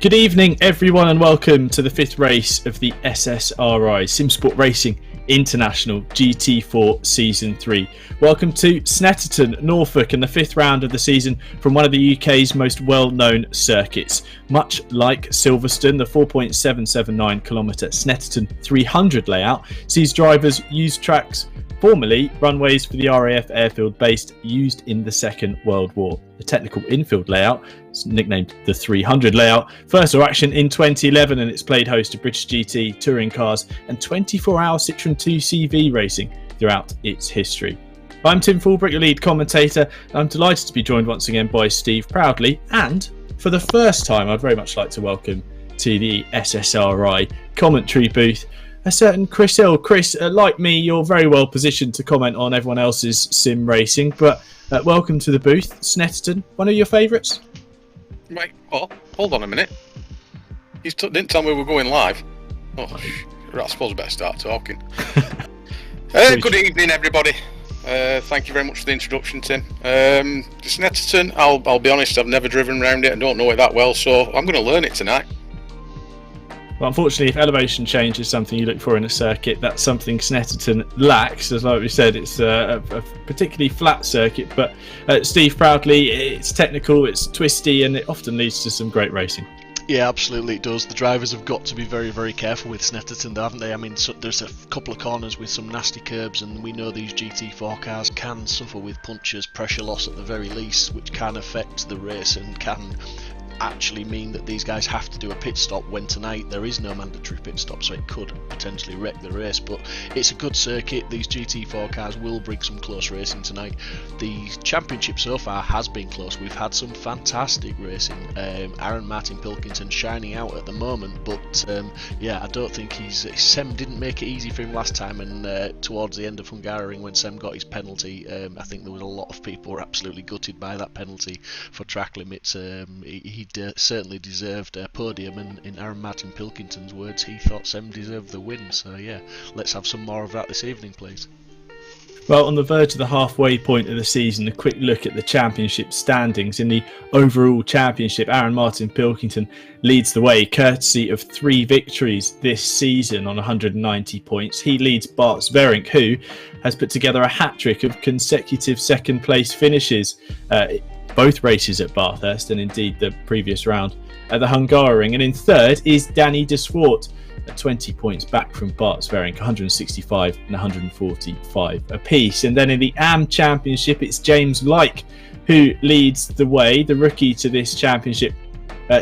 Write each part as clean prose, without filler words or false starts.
Good evening, everyone, and welcome to the fifth race of the SSRi Simsport Racing International GT4 Season 3. Welcome to Snetterton, Norfolk, and the fifth round of the season from one of the UK's most well-known circuits. Much like Silverstone, the 4.779 kilometre Snetterton 300 layout sees drivers use tracks formerly runways for the RAF airfield base used in the Second World War. The technical infield layout, nicknamed the 300 layout, first saw action in 2011, and it's played host to British GT, touring cars and 24-hour Citroën 2CV racing throughout its history. I'm Tim Fulbrick, your lead commentator. I'm delighted to be joined once again by Steve Proudley, and for the first time I'd very much like to welcome to the SSRi commentary booth a certain Chris Hill. Chris, like me, you're very well positioned to comment on everyone else's sim racing, but welcome to the booth. Snetterton, one of your favourites? Right, well, hold on a minute. You didn't tell me we were going live. Oh, right, I suppose I better start talking. Good evening, everybody. Thank you very much for the introduction, Tim. Snetterton, I'll be honest, I've never driven around it and don't know it that well, so I'm going to learn it tonight. Well, unfortunately, if elevation change is something you look for in a circuit, that's something Snetterton lacks. As like we said, it's a particularly flat circuit, but Steve Proudley, it's technical, it's twisty, and it often leads to some great racing. Yeah, absolutely it does. The drivers have got to be very, very careful with Snetterton, haven't they? I mean, there's a couple of corners with some nasty curbs, and we know these GT4 cars can suffer with punctures, pressure loss at the very least, which can affect the race and can actually mean that these guys have to do a pit stop when tonight there is no mandatory pit stop, so it could potentially wreck the race. But it's a good circuit. These GT4 cars will bring some close racing tonight. The championship so far has been close. We've had some fantastic racing. Aaron Martin Pilkington shining out at the moment, but yeah, I don't think Sem didn't make it easy for him last time, and towards the end of Hungaroring when Sem got his penalty, I think there was a lot of people were absolutely gutted by that penalty for track limits. He certainly deserved a podium, and in Aaron Martin Pilkington's words, he thought Sem deserved the win. So yeah, let's have some more of that this evening, please. Well, on the verge of the halfway point of the season, a quick look at the championship standings. In the overall championship, Aaron Martin Pilkington leads the way, courtesy of 3 victories this season on 190 points. He leads Bart Sverink, who has put together a hat-trick of consecutive second-place finishes, both races at Bathurst and indeed the previous round at the Hungaroring. And in third is Danny de Swart, at 20 points back from Bart Sverink, 165 and 145 apiece. And then in the AM Championship, it's James Lyke who leads the way. The rookie to this championship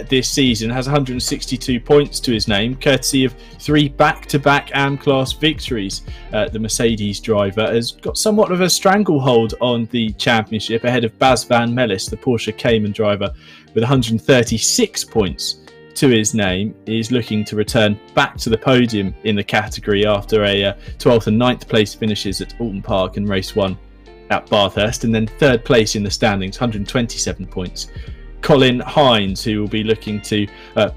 this season has 162 points to his name, courtesy of 3 back-to-back AM class victories. The Mercedes driver has got somewhat of a stranglehold on the championship ahead of Bas van Mellis, the Porsche Cayman driver, with 136 points to his name. Is looking to return back to the podium in the category after a 12th and 9th place finishes at Alton Park and race 1 at Bathurst, and then 3rd place in the standings, 127 points. Colin Hines, who will be looking to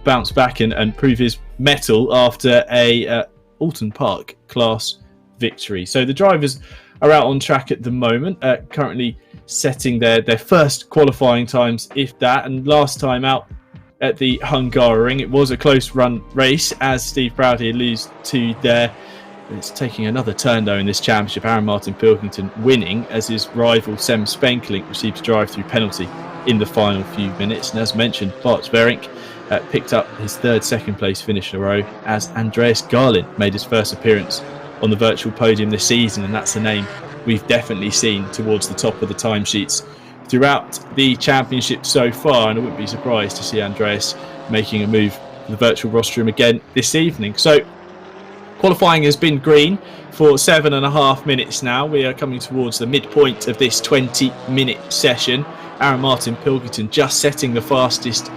bounce back and prove his mettle after a Alton Park class victory. So the drivers are out on track at the moment, currently setting their first qualifying times, if that. And last time out at the Hungaroring, it was a close run race, as Steve Proudley alludes to there. It's taking another turn though in this championship. Aaron Martin Pilkington winning as his rival Sem Spenkelink receives a drive-through penalty in the final few minutes. And as mentioned, Bart Sverink picked up his 3rd second-place finish in a row as Andreas Garlin made his first appearance on the virtual podium this season, and that's a name we've definitely seen towards the top of the timesheets throughout the championship so far, and I wouldn't be surprised to see Andreas making a move to the virtual rostrum again this evening. So qualifying has been green for 7.5 minutes now. We are coming towards the midpoint of this 20-minute session. Aaron Martin Pilkington just setting the fastest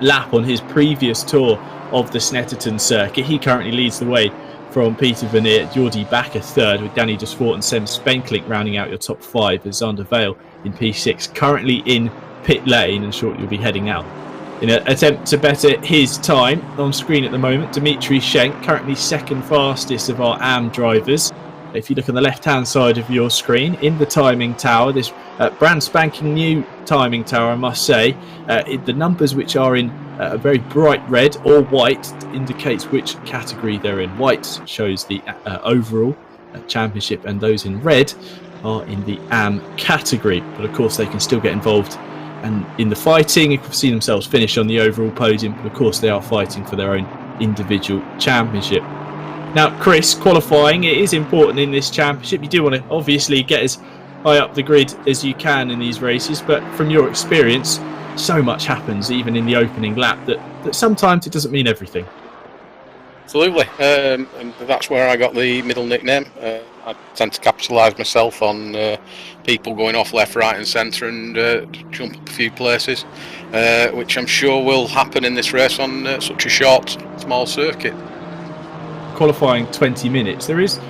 lap on his previous tour of the Snetterton circuit. He currently leads the way from Peter Vernier, Jordi Bakker 3rd, with Danny de Swart and Sem Spenkelink rounding out your top 5, as Xander Vale in P6 currently in pit lane, and shortly will be heading out in an attempt to better his time. On screen at the moment, Dimitri Schenk, currently 2nd fastest of our AM drivers. If you look on the left-hand side of your screen, in the timing tower, this brand spanking new timing tower, I must say, the numbers which are in a very bright red or white indicates which category they're in. White shows the overall championship, and those in red are in the AM category. But of course, they can still get involved and in the fighting. You can see themselves finish on the overall podium, but of course they are fighting for their own individual championship. Now, Chris, qualifying, it is important in this championship. You do want to obviously get as high up the grid as you can in these races, but from your experience, so much happens even in the opening lap that sometimes it doesn't mean everything. Absolutely, and that's where I got the middle nickname. I tend to capitalise myself on people going off left, right and centre and jump up a few places, which I'm sure will happen in this race on such a short, small circuit. Qualifying 20 minutes. There is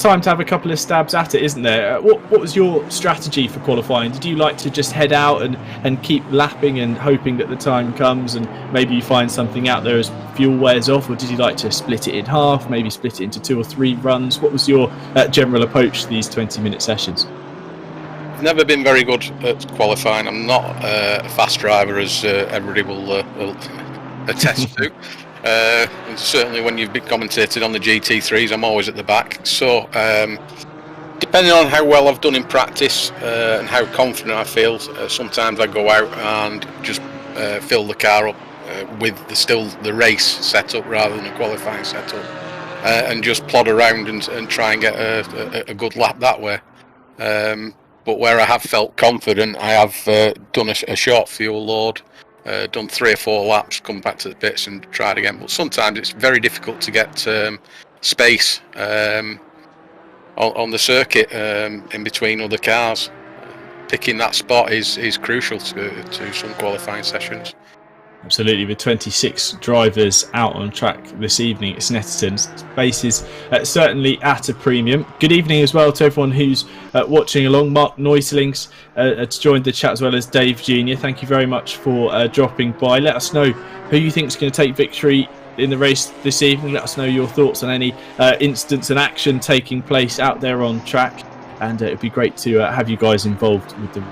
time to have a couple of stabs at it, isn't there? What was your strategy for qualifying? Did you like to just head out and keep lapping and hoping that the time comes and maybe you find something out there as fuel wears off, or did you like to split it in half, maybe split it into 2 or 3 runs? What was your general approach to these 20-minute sessions? I've never been very good at qualifying. I'm not a fast driver, as everybody will attest to. And certainly when you've been commentated on the GT3s, I'm always at the back. So depending on how well I've done in practice and how confident I feel, sometimes I go out and just fill the car up with the race setup rather than a qualifying setup, and just plod around and try and get a good lap that way. But where I have felt confident, I have done a short fuel load, done 3 or 4 laps, come back to the pits and tried again. But sometimes it's very difficult to get space on the circuit in between other cars. Picking that spot is crucial to some qualifying sessions. Absolutely, with 26 drivers out on track this evening at Snetterton, space is certainly at a premium. Good evening as well to everyone who's watching along. Mark Noiselings has joined the chat, as well as Dave Jr. Thank you very much for dropping by. Let us know who you think is going to take victory in the race this evening. Let us know your thoughts on any instance and action taking place out there on track, and it'd be great to have you guys involved with the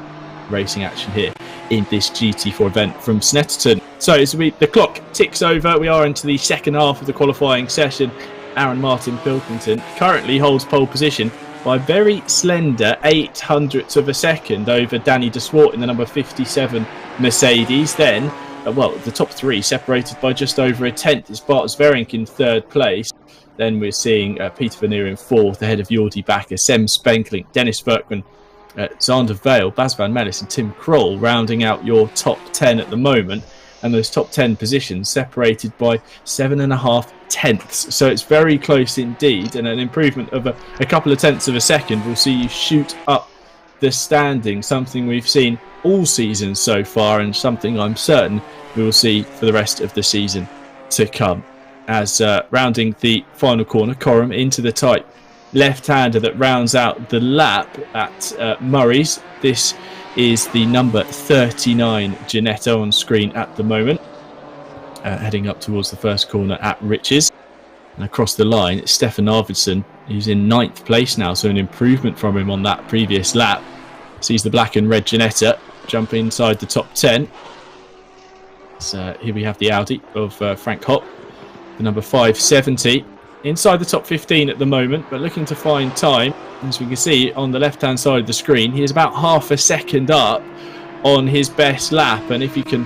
racing action here in this GT4 event from Snetterton. So as the clock ticks over, we are into the second half of the qualifying session. Aaron Martin Pilkington currently holds pole position by a very slender 0.08 of a second over Danny de Swart in the number 57 Mercedes. Then, the top 3 separated by just over a tenth is Bart Sverink in 3rd place. Then we're seeing Peter Vernier in 4th, ahead of Jordi Bakker, Sem Spenkling, Dennis Verkman, Xander Vale, Bas van Mellis and Tim Kroll rounding out your top 10 at the moment, and those top 10 positions separated by 7.5 tenths. So it's very close indeed, and an improvement of a couple of tenths of a second will see you shoot up the standing, something we've seen all season so far and something I'm certain we will see for the rest of the season to come. As rounding the final corner, Coram into the tight left-hander that rounds out the lap at Murray's. This is the number 39 Ginetta on screen at the moment, heading up towards the first corner at Riches. And across the line, it's Stefan Arvidsson, who's in 9th place now, so an improvement from him on that previous lap. Sees the black and red Ginetta jump inside the top 10. So here we have the Audi of Frank Hopp, the number 570. Inside the top 15 at the moment, but looking to find time. As we can see on the left-hand side of the screen, he is about half a second up on his best lap, and if he can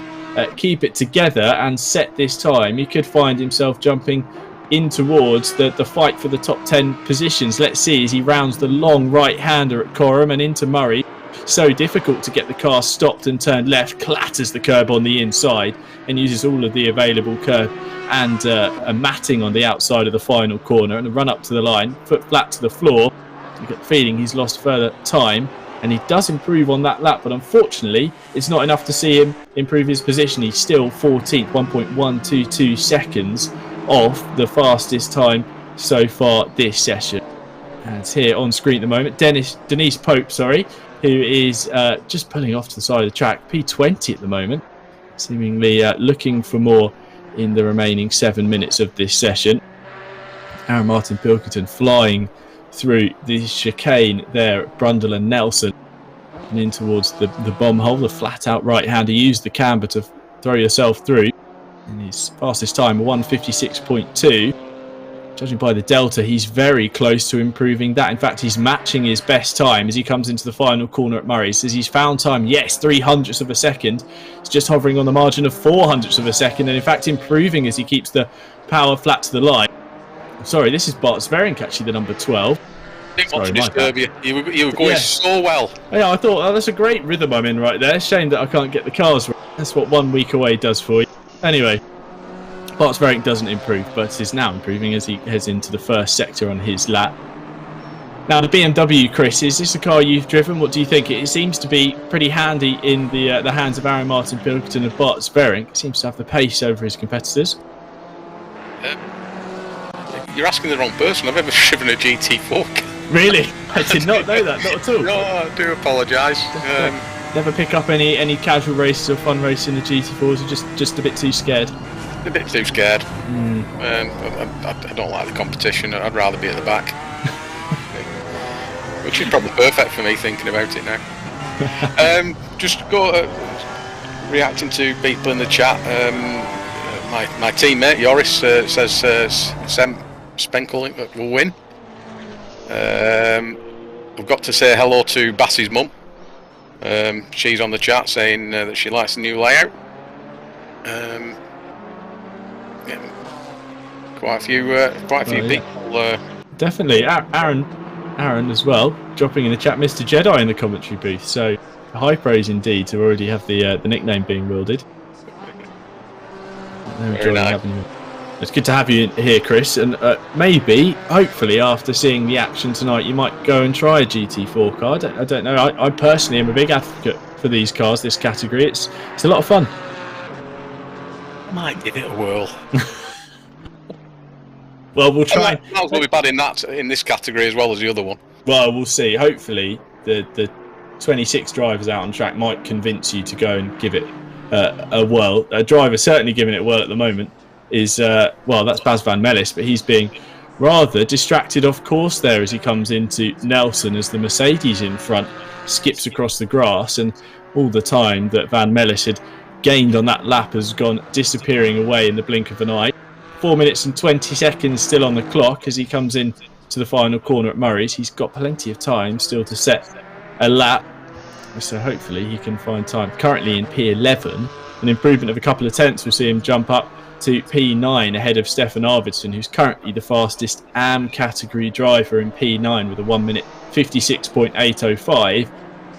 keep it together and set this time, he could find himself jumping in towards the fight for the top 10 positions. Let's see as he rounds the long right-hander at Coram and into Murray. So difficult to get the car stopped and turned left, clatters the curb on the inside and uses all of the available curb and a matting on the outside of the final corner, and a run up to the line, foot flat to the floor. You get the feeling he's lost further time, and he does improve on that lap, but unfortunately it's not enough to see him improve his position. He's still 14th, 1.122 seconds off the fastest time so far this session. And it's here on screen at the moment, Denise Pope, who is just pulling off to the side of the track, P20 at the moment, seemingly looking for more in the remaining 7 minutes of this session. Aaron Martin Pilkington flying through the chicane there at Brundle and Nelson and in towards the bomb hole, the flat out right hander. Use the camber to throw yourself through. And his fastest time, 1:56.2. Judging by the delta, he's very close to improving that. In fact, he's matching his best time as he comes into the final corner at Murray. Says he's found time, yes, 0.03 of a second. It's just hovering on the margin of 0.04 of a second, and in fact improving as he keeps the power flat to the line. Sorry, this is Bart Sverink, actually, the number 12. I didn't want to disturb you. You were going so well. Yeah, I thought, that's a great rhythm I'm in right there. Shame that I can't get the cars right. That's what 1 week away does for you. Anyway, Bart Sverink doesn't improve, but is now improving as he heads into the first sector on his lap. Now, the BMW, Chris, is this a car you've driven? What do you think? It seems to be pretty handy in the hands of Aaron Martin Pilkington and Bart Sverink. It seems to have the pace over his competitors. You're asking the wrong person. I've never driven a GT4. Really? I did not know that, not at all. No, I do apologise. Never pick up any casual races or fun racing the GT4s, or just a bit too scared? A bit too scared. I don't like the competition. I'd rather be at the back. Which is probably perfect for me thinking about it now. Just reacting to people in the chat. My teammate Joris says Sem Spenkel will win. I've got to say hello to Bassie's mum. She's on the chat saying that she likes the new layout. Quite a few people. Definitely, Aaron as well, dropping in the chat, Mr. Jedi in the commentary booth. So high praise indeed to already have the nickname being wielded. Very nice. It's good to have you here, Chris, and maybe, hopefully, after seeing the action tonight, you might go and try a GT4 car. I don't know. I personally am a big advocate for these cars, this category. It's a lot of fun. I might give it a whirl. Well, we'll try. Might as well be bad in this category as well as the other one. Well, we'll see. Hopefully, the 26 drivers out on track might convince you to go and give it a whirl. A driver certainly giving it a whirl at the moment is that's Bas van Mellis, but he's being rather distracted off course there as he comes into Nelson as the Mercedes in front skips across the grass, and all the time that Van Mellis had gained on that lap has gone disappearing away in the blink of an eye. 4 minutes and 20 seconds still on the clock as he comes in to the final corner at Murray's. He's got plenty of time still to set a lap, so hopefully he can find time. Currently in P11, an improvement of a couple of tenths will see him jump up to P9 ahead of Stefan Arvidsson, who's currently the fastest AM category driver in P9 with a 1 minute 56.805.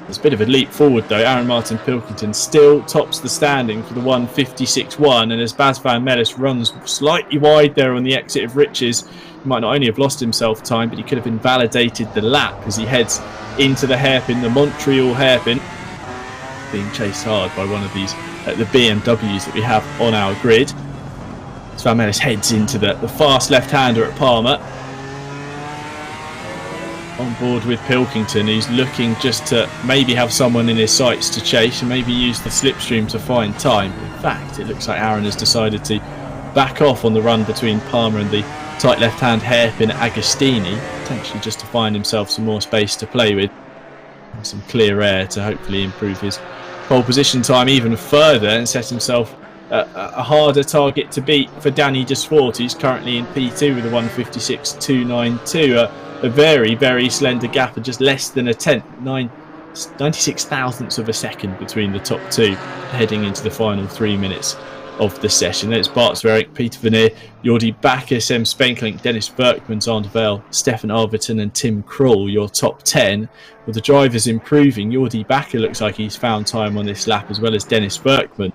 There's a bit of a leap forward though. Aaron Martin Pilkington still tops the standing for the 1:56.1, and as Bas van Mellis runs slightly wide there on the exit of Riches, he might not only have lost himself time, but he could have invalidated the lap as he heads into the hairpin, the Montreal hairpin, being chased hard by one of these the BMWs that we have on our grid. As Van Mellis heads into the fast left-hander at Palmer. On board with Pilkington, who's looking just to maybe have someone in his sights to chase and maybe use the slipstream to find time. In fact, it looks like Aaron has decided to back off on the run between Palmer and the tight left-hand hairpin at Agostini, potentially just to find himself some more space to play with and some clear air to hopefully improve his pole position time even further and set himself a harder target to beat for Danny Desfort, who's currently in P2 with a 1:56.292. A very, very slender gap of just less than a tenth, 96 thousandths of a second between the top two, heading into the final 3 minutes of the session. It's Bart Sverink, Peter Vernier, Jordi Bakker, Sem Spenkelink, Dennis Berkman, Zander Vale, Stefan Arvidsson and Tim Krul, your top 10. With the drivers improving, Jordi Bakker looks like he's found time on this lap as well as Dennis Berkman.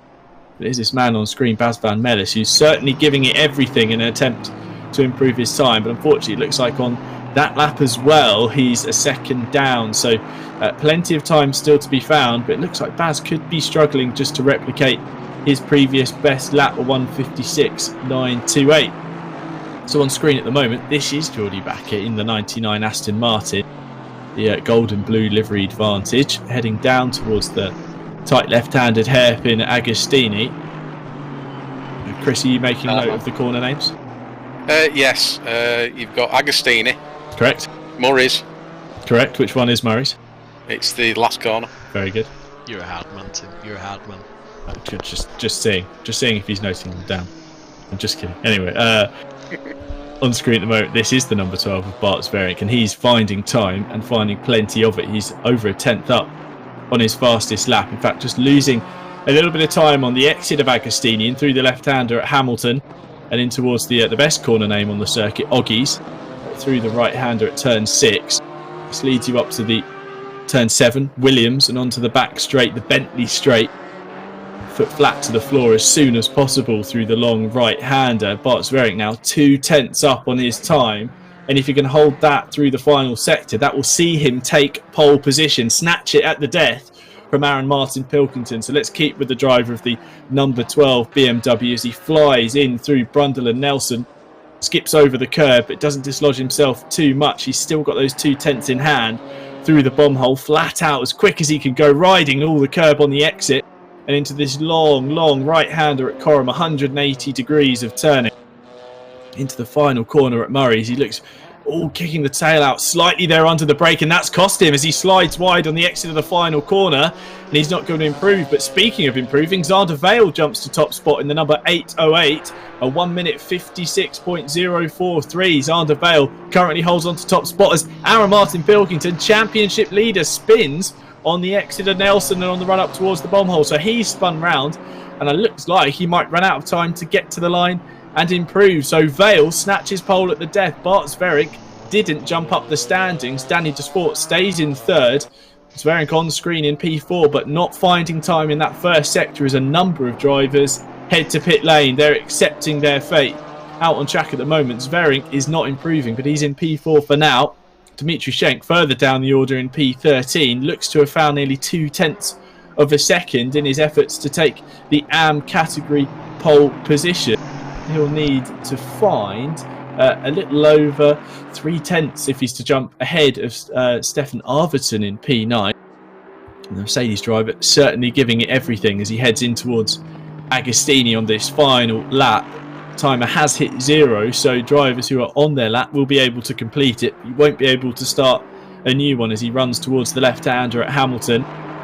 But there's this man on screen, Bas van Mellis, who's certainly giving it everything in an attempt to improve his time, but unfortunately it looks like on that lap as well he's a second down, so plenty of time still to be found, but it looks like Baz could be struggling just to replicate his previous best lap of 1:56.928. So on screen at the moment, this is Jordi Bakker in the 99 Aston Martin, the gold and blue liveried Vantage, heading down towards the tight left-handed hairpin at Agostini. Chris, are you making a note of the corner names? Yes, you've got Agostini. Correct. Murray's. Correct. Which one is Murray's? It's the last corner. Very good. You're a hard man, Tim. You're a hard man. Just seeing if he's noting them down. I'm just kidding. Anyway, on screen at the moment, this is the number 12 of Bart Sverink, and he's finding time and finding plenty of it. He's over a tenth up on his fastest lap. In fact, just losing a little bit of time on the exit of Agostini and through the left-hander at Hamilton, and in towards the best corner name on the circuit, Oggies, through the right-hander at turn 6. This leads you up to the turn 7, Williams, and onto the back straight, the Bentley straight. foot flat to the floor as soon as possible through the long right-hander. Bart Sverring now 2/10 up on his time. And if he can hold that through the final sector, that will see him take pole position, snatch it at the death from Aaron Martin Pilkington. So let's keep with the driver of the number 12 BMW as he flies in through Brundle and Nelson. Skips over the curb, but doesn't dislodge himself too much. He's still got those 2/10 in hand through the bomb hole, flat out as quick as he can go, riding all the curb on the exit and into this long right-hander at Coram, 180 degrees of turning. Into the final corner at Murray's. He looks all kicking the tail out slightly there under the brake, and that's cost him as he slides wide on the exit of the final corner, and he's not going to improve. But speaking of improving, Xander Vale jumps to top spot in the number 808, a 1 minute 56.043. Xander Vale currently holds on to top spot as Aaron Martin Pilkington, championship leader, spins on the exit of Nelson and on the run up towards the bomb hole. So he's spun round, and it looks like he might run out of time to get to the line and improve. So Vale snatches pole at the death. Bart Sverring didn't jump up the standings. Danny de Sport stays in third. Sverring on screen in P4, but not finding time in that first sector as a number of drivers head to pit lane. They're accepting their fate. Out on track at the moment, Sverring is not improving, but he's in P4 for now. Dimitri Schenk further down the order in P13 looks to have found nearly 2/10 of a second in his efforts to take the AM category pole position. He'll need to find a little over 3/10 if he's to jump ahead of Stefan Arvidsson in P9. And the Mercedes driver certainly giving it everything as he heads in towards Agostini on this final lap. Timer has hit 0, so drivers who are on their lap will be able to complete it. He won't be able to start a new one as he runs towards the left-hander at Hamilton.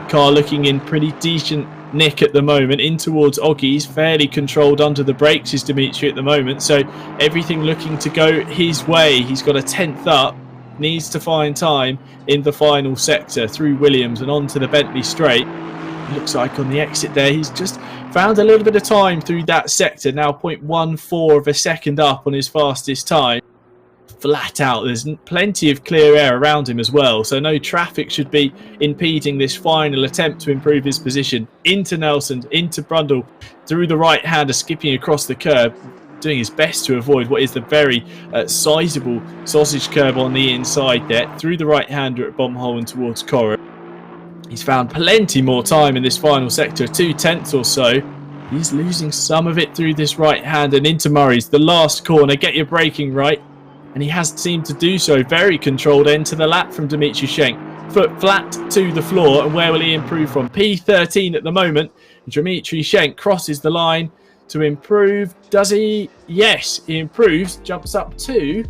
Car looking in pretty decent nick at the moment, in towards Oggy's, fairly controlled under the brakes is Dimitri at the moment, so everything looking to go his way. He's got a 10th up, needs to find time in the final sector through Williams and onto the Bentley straight. Looks like on the exit there he's just found a little bit of time through that sector, now 0.14 of a second up on his fastest time. Flat out, there's plenty of clear air around him as well, so no traffic should be impeding this final attempt to improve his position. Into Nelson, into Brundle, through the right-hander, skipping across the curb, doing his best to avoid what is the very sizable sausage curb on the inside there, through the right-hander at Bombhole and towards Coram. He's found plenty more time in this final sector, 2/10 or so. He's losing some of it through this right-hand and into Murray's, the last corner. Get your braking right. And he has seemed to do so. Very controlled end to the lap from Dimitri Schenk. Foot flat to the floor. And where will he improve from? P13 at the moment. Dimitri Schenk crosses the line to improve. Does he? Yes, he improves. Jumps up to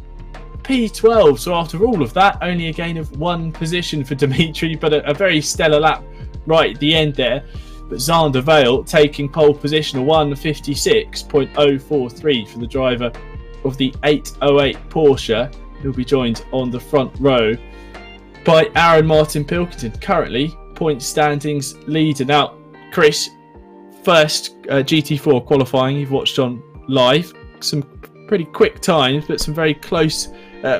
P12. So after all of that, only a gain of 1 position for Dimitri, but a very stellar lap right at the end there. But Xander Vale taking pole position, a 1:56.043 for the driver of the 808 Porsche. He'll be joined on the front row by Aaron Martin Pilkington, currently point standings leader. Now, Chris, first GT4 qualifying you've watched on live. Some pretty quick times, but some very close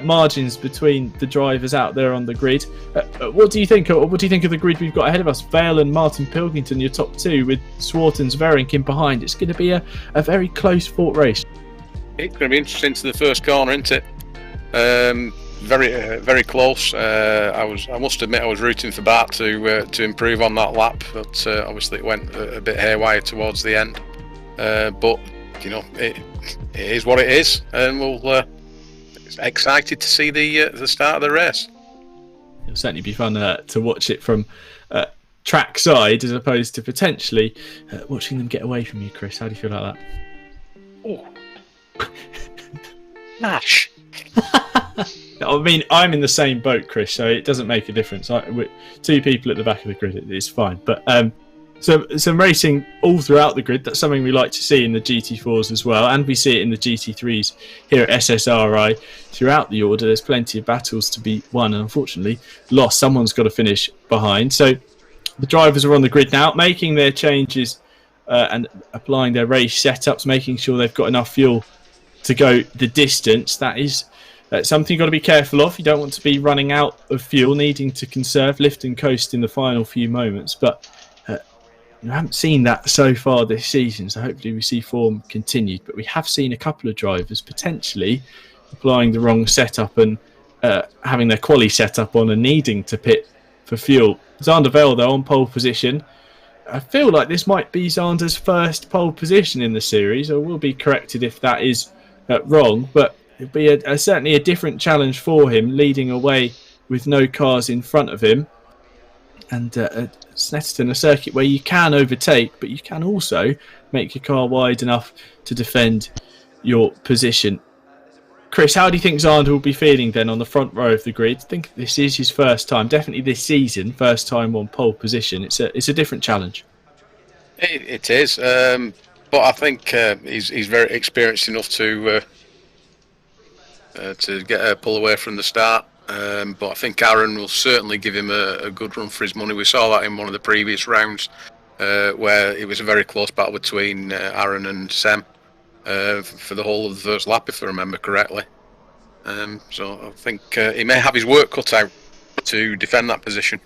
margins between the drivers out there on the grid. What do you think? What do you think of the grid we've got ahead of us? Vale and Martin Pilkington, your top two, with Swarton's Sverring in behind. It's going to be a very close fought race. It's going to be interesting to the first corner, isn't it? Very close. I must admit, I was rooting for Bart to improve on that lap, but obviously it went a bit haywire towards the end. But you know, it is what it is, and we'll excited to see the start of the race. It'll certainly be fun to watch it from track side as opposed to potentially watching them get away from you, Chris. How do you feel about that? Oh. Nash. I mean, I'm in the same boat, Chris, so it doesn't make a difference. We're 2 people at the back of the grid, it's fine. But so some racing all throughout the grid. That's something we like to see in the GT4s as well, and we see it in the GT3s here at SSRi. Throughout the order, there's plenty of battles to be won, and unfortunately lost. Someone's got to finish behind. So the drivers are on the grid now, making their changes and applying their race setups, making sure they've got enough fuel to go the distance. That is something you've got to be careful of. You don't want to be running out of fuel, needing to conserve, lift and coast in the final few moments. But We haven't seen that so far this season, so hopefully we see form continued. But we have seen a couple of drivers potentially applying the wrong setup and having their quali set up on and needing to pit for fuel. Xander Vale, though, on pole position. I feel like this might be Xander's first pole position in the series. I will be corrected if that is wrong, but it'll be certainly a different challenge for him, leading away with no cars in front of him. And Snetterton, a circuit where you can overtake, but you can also make your car wide enough to defend your position. Chris, how do you think Xander will be feeling then on the front row of the grid? I think this is his first time, definitely this season, first time on pole position. It's a different challenge. It is, but I think he's very experienced enough to get a pull away from the start. But I think Aaron will certainly give him a good run for his money. We saw that in one of the previous rounds where it was a very close battle between Aaron and Sam for the whole of the first lap, if I remember correctly. So I think he may have his work cut out to defend that position.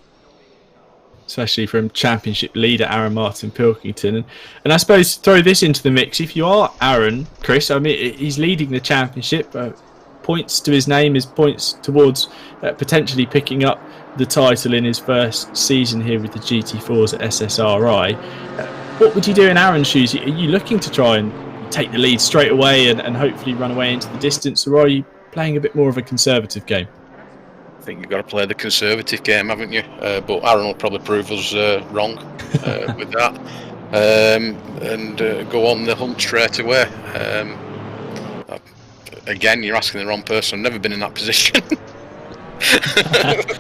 Especially from championship leader Aaron Martin Pilkington. And I suppose throw this into the mix. If you are Aaron, Chris, I mean, he's leading the championship. Points to his name is points towards potentially picking up the title in his first season here with the GT4s at SSRi. What would you do in Aaron's shoes? Are you looking to try and take the lead straight away and hopefully run away into the distance, or are you playing a bit more of a conservative game? I think you've got to play the conservative game, haven't you? But Aaron will probably prove us wrong with that and go on the hunt straight away. Again, you're asking the wrong person. I've never been in that position.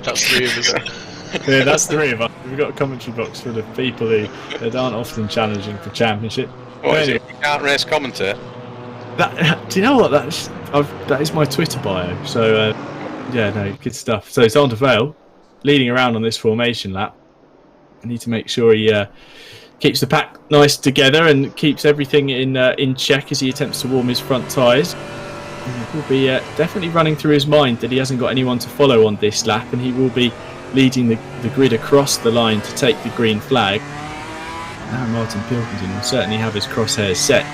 That's three of us. Yeah, that's three of us. We've got a commentary box full of people who aren't often challenging for championship. What is it? You can't race commentate? Do you know what? That is my Twitter bio. So, yeah, no, good stuff. So it's Xander Vale leading around on this formation lap. I need to make sure he keeps the pack nice together and keeps everything in check as he attempts to warm his front tyres. It will be definitely running through his mind that he hasn't got anyone to follow on this lap, and he will be leading the grid across the line to take the green flag. Now Martin Pilkington will certainly have his crosshairs set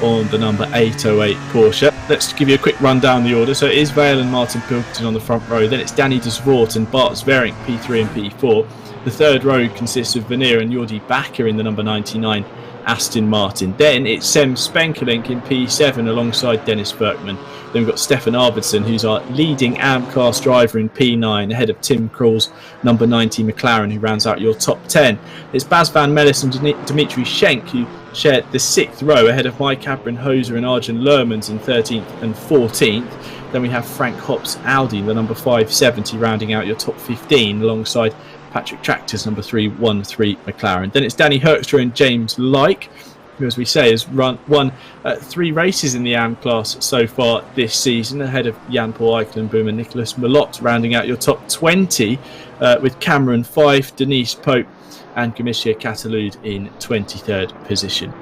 on the number 808 Porsche. Let's give you a quick run down the order. So it is Vale and Martin Pilkington on the front row, then it's Danny de Zvoort and Bart Zverink P3 and P4. The third row consists of Veneer and Jordi Bakker in the number 99 Aston Martin. Then it's Sem Spenkelink in P7 alongside Dennis Berkman. Then we've got Stefan Arvidsson, who's our leading AM-class driver in P9, ahead of Tim Krul's number 90 McLaren, who rounds out your top 10. It's Bas van Mellis and Dimitri Schenk, who shared the 6th row ahead of Mike Abrin-Hoser and Arjen Lermans in 13th and 14th. Then we have Frank Hopp's Audi, the number 570, rounding out your top 15 alongside Patrick Tractor's number 313 McLaren. Then it's Danny Herkstra and James Like, who, as we say, has won 3 races in the AM class so far this season, ahead of Jan-Paul Eikelenboom and Nicholas Malott, rounding out your top 20 with Cameron Fife, Denise Pope and Gamicia Catalud in 23rd position.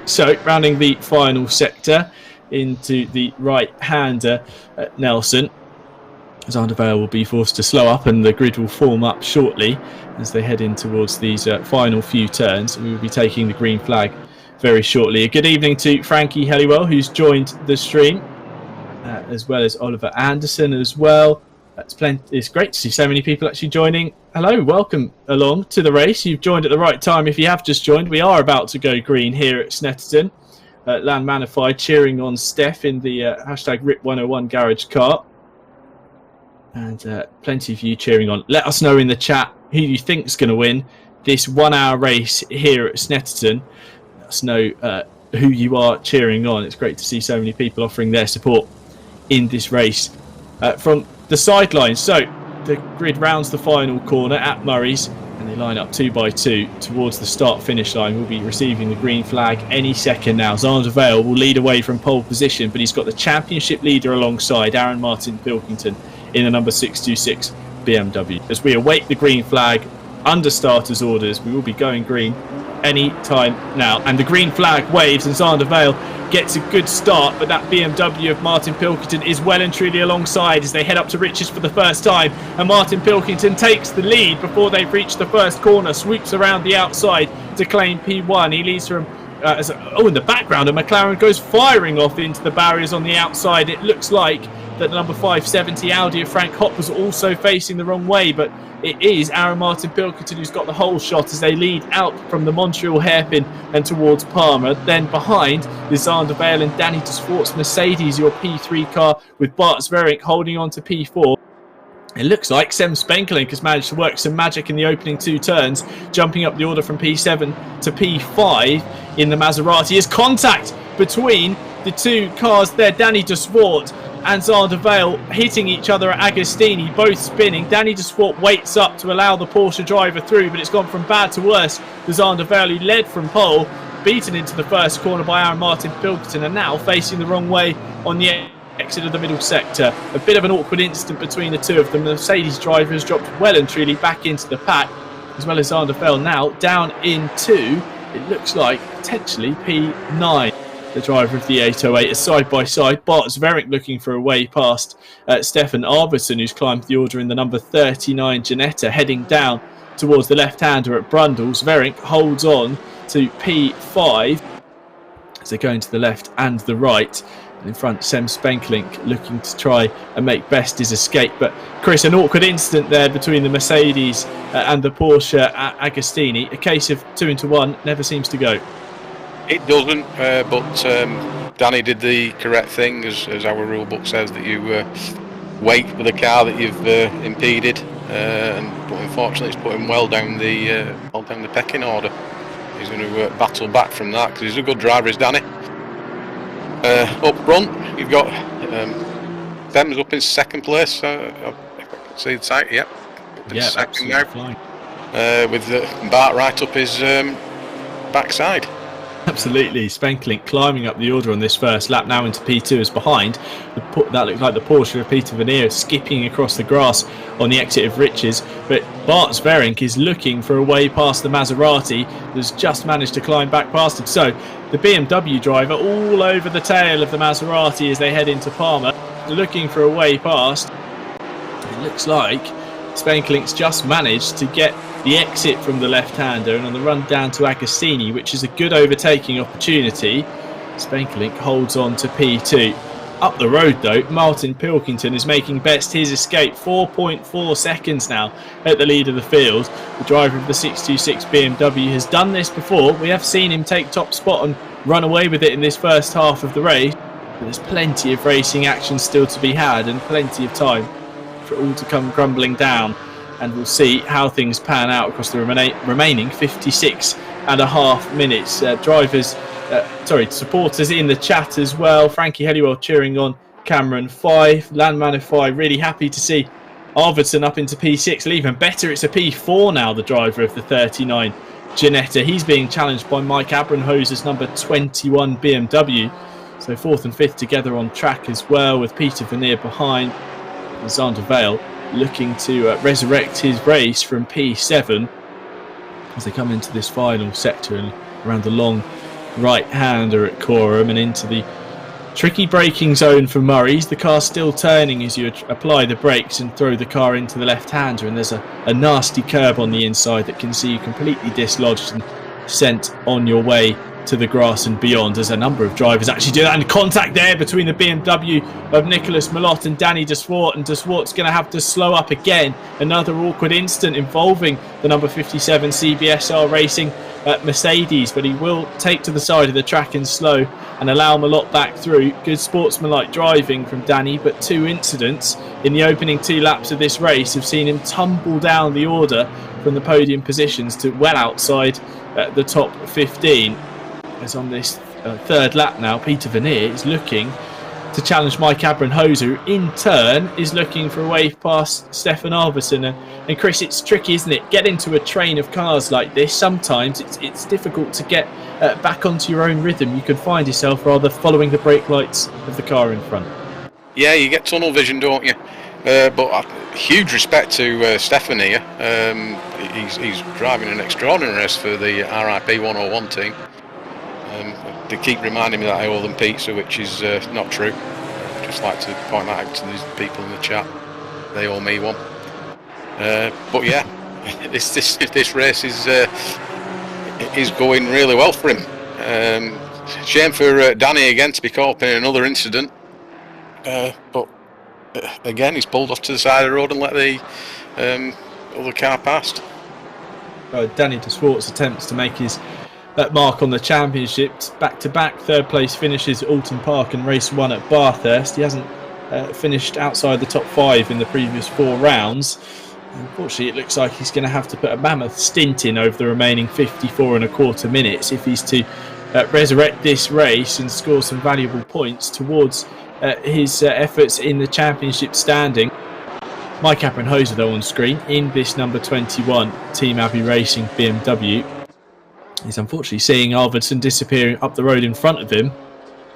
So, rounding the final sector into the right-hander, Nelson. Xander Vale will be forced to slow up and the grid will form up shortly as they head in towards these final few turns. We will be taking the green flag very shortly. A good evening to Frankie Helliwell, who's joined the stream, as well as Oliver Anderson as well. It's great to see so many people actually joining. Hello, welcome along to the race. You've joined at the right time if you have just joined. We are about to go green here at Snetterton. Land Manified cheering on Steph in the hashtag RIP101 garage car. And plenty of you cheering on. Let us know in the chat who you think is going to win this 1 hour race here at Snetterton. Let us know who you are cheering on. It's great to see so many people offering their support in this race from the sidelines. So the grid rounds the final corner at Murray's and they line up 2 by 2 towards the start finish line. We'll be receiving the green flag any second now. Xander Vale will lead away from pole position, but he's got the championship leader alongside Aaron Martin Pilkington in the number 626 BMW. As we await the green flag under starters orders, we will be going green any time now. And the green flag waves and Xander Vale gets a good start, but that BMW of Martin Pilkington is well and truly alongside as they head up to Riches for the first time. And Martin Pilkington takes the lead before they've reached the first corner, swoops around the outside, to claim P1. He leads from in the background, and McLaren goes firing off into the barriers on the outside. It looks like that the number 570 Audi of Frank Hopp was also facing the wrong way, but it is Aaron Martin Pilkington who's got the whole shot as they lead out from the Montreal hairpin and towards Palmer. Then behind is Zander Vale and Danny de Swart's Mercedes, your P3 car, with Bart Zverink holding on to P4. It looks like Sem Spenkelink has managed to work some magic in the opening 2 turns, jumping up the order from P7 to P5 in the Maserati. Is contact between the 2 cars there. Danny de Swart and Zander Vale hitting each other at Agostini, both spinning. Danny de Swart waits up to allow the Porsche driver through, but it's gone from bad to worse. The Zander Vale, who led from pole, beaten into the first corner by Aaron Martin Pilkington, and now facing the wrong way on the exit of the middle sector. A bit of an awkward incident between the 2 of them. The Mercedes driver has dropped well and truly back into the pack, as well as Zander Vale now down into, it looks like, potentially P9. The driver of the 808 is side by side. Bart Zverink looking for a way past Stefan Arvidsson, who's climbed the order in the number 39 Ginetta, heading down towards the left-hander at Brundle. Zverink holds on to P5 as they go into the left and the right. And in front, Sem Spenkelink looking to try and make best his escape. But Chris, an awkward incident there between the Mercedes and the Porsche at Agostini. A case of 2 into 1 never seems to go. It doesn't, but Danny did the correct thing, as our rule book says, that you wait for the car that you've impeded, but unfortunately it's put him well down the pecking order. He's going to battle back from that, because he's a good driver, is Danny. Up front, you've got Fem's up in 2nd place. If I can see the site, yep. Yeah, second now. With Bart right up his backside. Absolutely, Spenkelink climbing up the order on this first lap, now into P2 as behind. That looks like the Porsche of Peter Vernier skipping across the grass on the exit of Riches. But Bart Zverink is looking for a way past the Maserati that's just managed to climb back past him. So the BMW driver all over the tail of the Maserati as they head into Palmer, looking for a way past. It looks like Spenkelink's just managed to get the exit from the left-hander, and on the run down to Agostini, which is a good overtaking opportunity, Spenkelink holds on to P2. Up the road though, Martin Pilkington is making best his escape. 4.4 seconds now at the lead of the field. The driver of the 626 BMW has done this before. We have seen him take top spot and run away with it in this first half of the race. But there's plenty of racing action still to be had, and plenty of time for it all to come crumbling down. And we'll see how things pan out across the remaining 56.5 minutes. Supporters in the chat as well. Frankie Helliwell cheering on Cameron 5. Landman of 5 really happy to see Arvidsson up into P6. And even better, it's a P4 now, the driver of the 39 Ginetta. He's being challenged by Mike Abrenhoser's number 21 BMW. So 4th and 5th together on track as well, with Peter Vernier behind. And Zander Vale looking to resurrect his race from P7 as they come into this final sector and around the long right-hander at Coram and into the tricky braking zone for Murray's. The car's still turning as you apply the brakes and throw the car into the left-hander, and there's a nasty curb on the inside that can see you completely dislodged and sent on your way to the grass and beyond, as a number of drivers actually do that. And contact there between the BMW of Nicolas Malott and Danny de Swart, and de Swart's going to have to slow up again. Another awkward incident involving the number 57 CBSR Racing Mercedes, but he will take to the side of the track and slow and allow Malott back through. Good sportsmanlike driving from Danny, but 2 incidents in the opening 2 laps of this race have seen him tumble down the order from the podium positions to well outside the top 15. As on this 3rd lap now, Peter Vernier is looking to challenge Mike Abrenhoser, who in turn is looking for a wave past Stefan Arvidsson. And Chris, it's tricky, isn't it? Get into a train of cars like this. Sometimes it's difficult to get back onto your own rhythm. You can find yourself rather following the brake lights of the car in front. Yeah, you get tunnel vision, don't you? But huge respect to Stefan here. He's driving an extraordinary race for the RIP 101 team. They keep reminding me that I owe them pizza, which is not true. I'd just like to point that out to these people in the chat. They owe me one. But yeah, this race is is going really well for him. Shame for Danny again to be caught up in another incident, but again he's pulled off to the side of the road and let the other car past. Danny de Swartz attempts to make his mark on the championships. Back-to-back third place finishes at Alton Park and race 1 at Bathurst. He hasn't finished outside the top 5 in the previous 4 rounds. Unfortunately, it looks like he's going to have to put a mammoth stint in over the remaining 54 and a quarter minutes if he's to resurrect this race and score some valuable points towards his efforts in the championship standing. Mike Appenhoser, though, on screen in this number 21 Team Abbey Racing BMW. He's unfortunately seeing Arvidsson disappearing up the road in front of him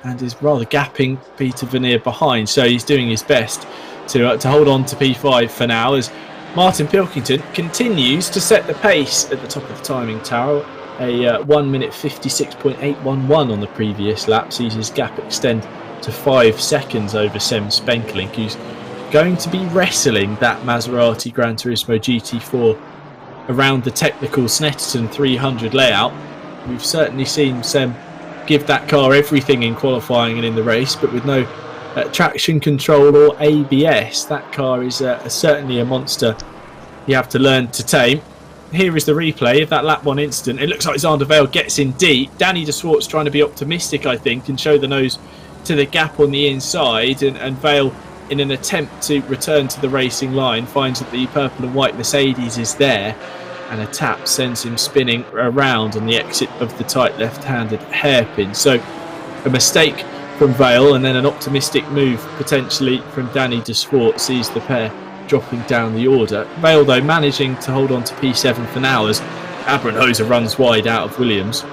and is rather gapping Peter Vernier behind. So he's doing his best to hold on to P5 for now, as Martin Pilkington continues to set the pace at the top of the timing tower. A 1 minute 56.811 on the previous lap sees his gap extend to 5 seconds over Sem Spenkelink, who's going to be wrestling that Maserati Gran Turismo GT4 around the technical Snetterton 300 layout. We've certainly seen Sem give that car everything in qualifying and in the race, but with no traction control or ABS, that car is certainly a monster you have to learn to tame. Here is the replay of that lap 1 incident. It looks like Xander Vale gets in deep. Danny de Swartz trying to be optimistic, I think, and show the nose to the gap on the inside, and Vale, in an attempt to return to the racing line, finds that the purple and white Mercedes is there, and a tap sends him spinning around on the exit of the tight left-handed hairpin. So a mistake from Vale, and then an optimistic move potentially from Danny de Swartz sees the pair dropping down the order. Vale, though, managing to hold on to P7 for now as Appenhoser runs wide out of Williams,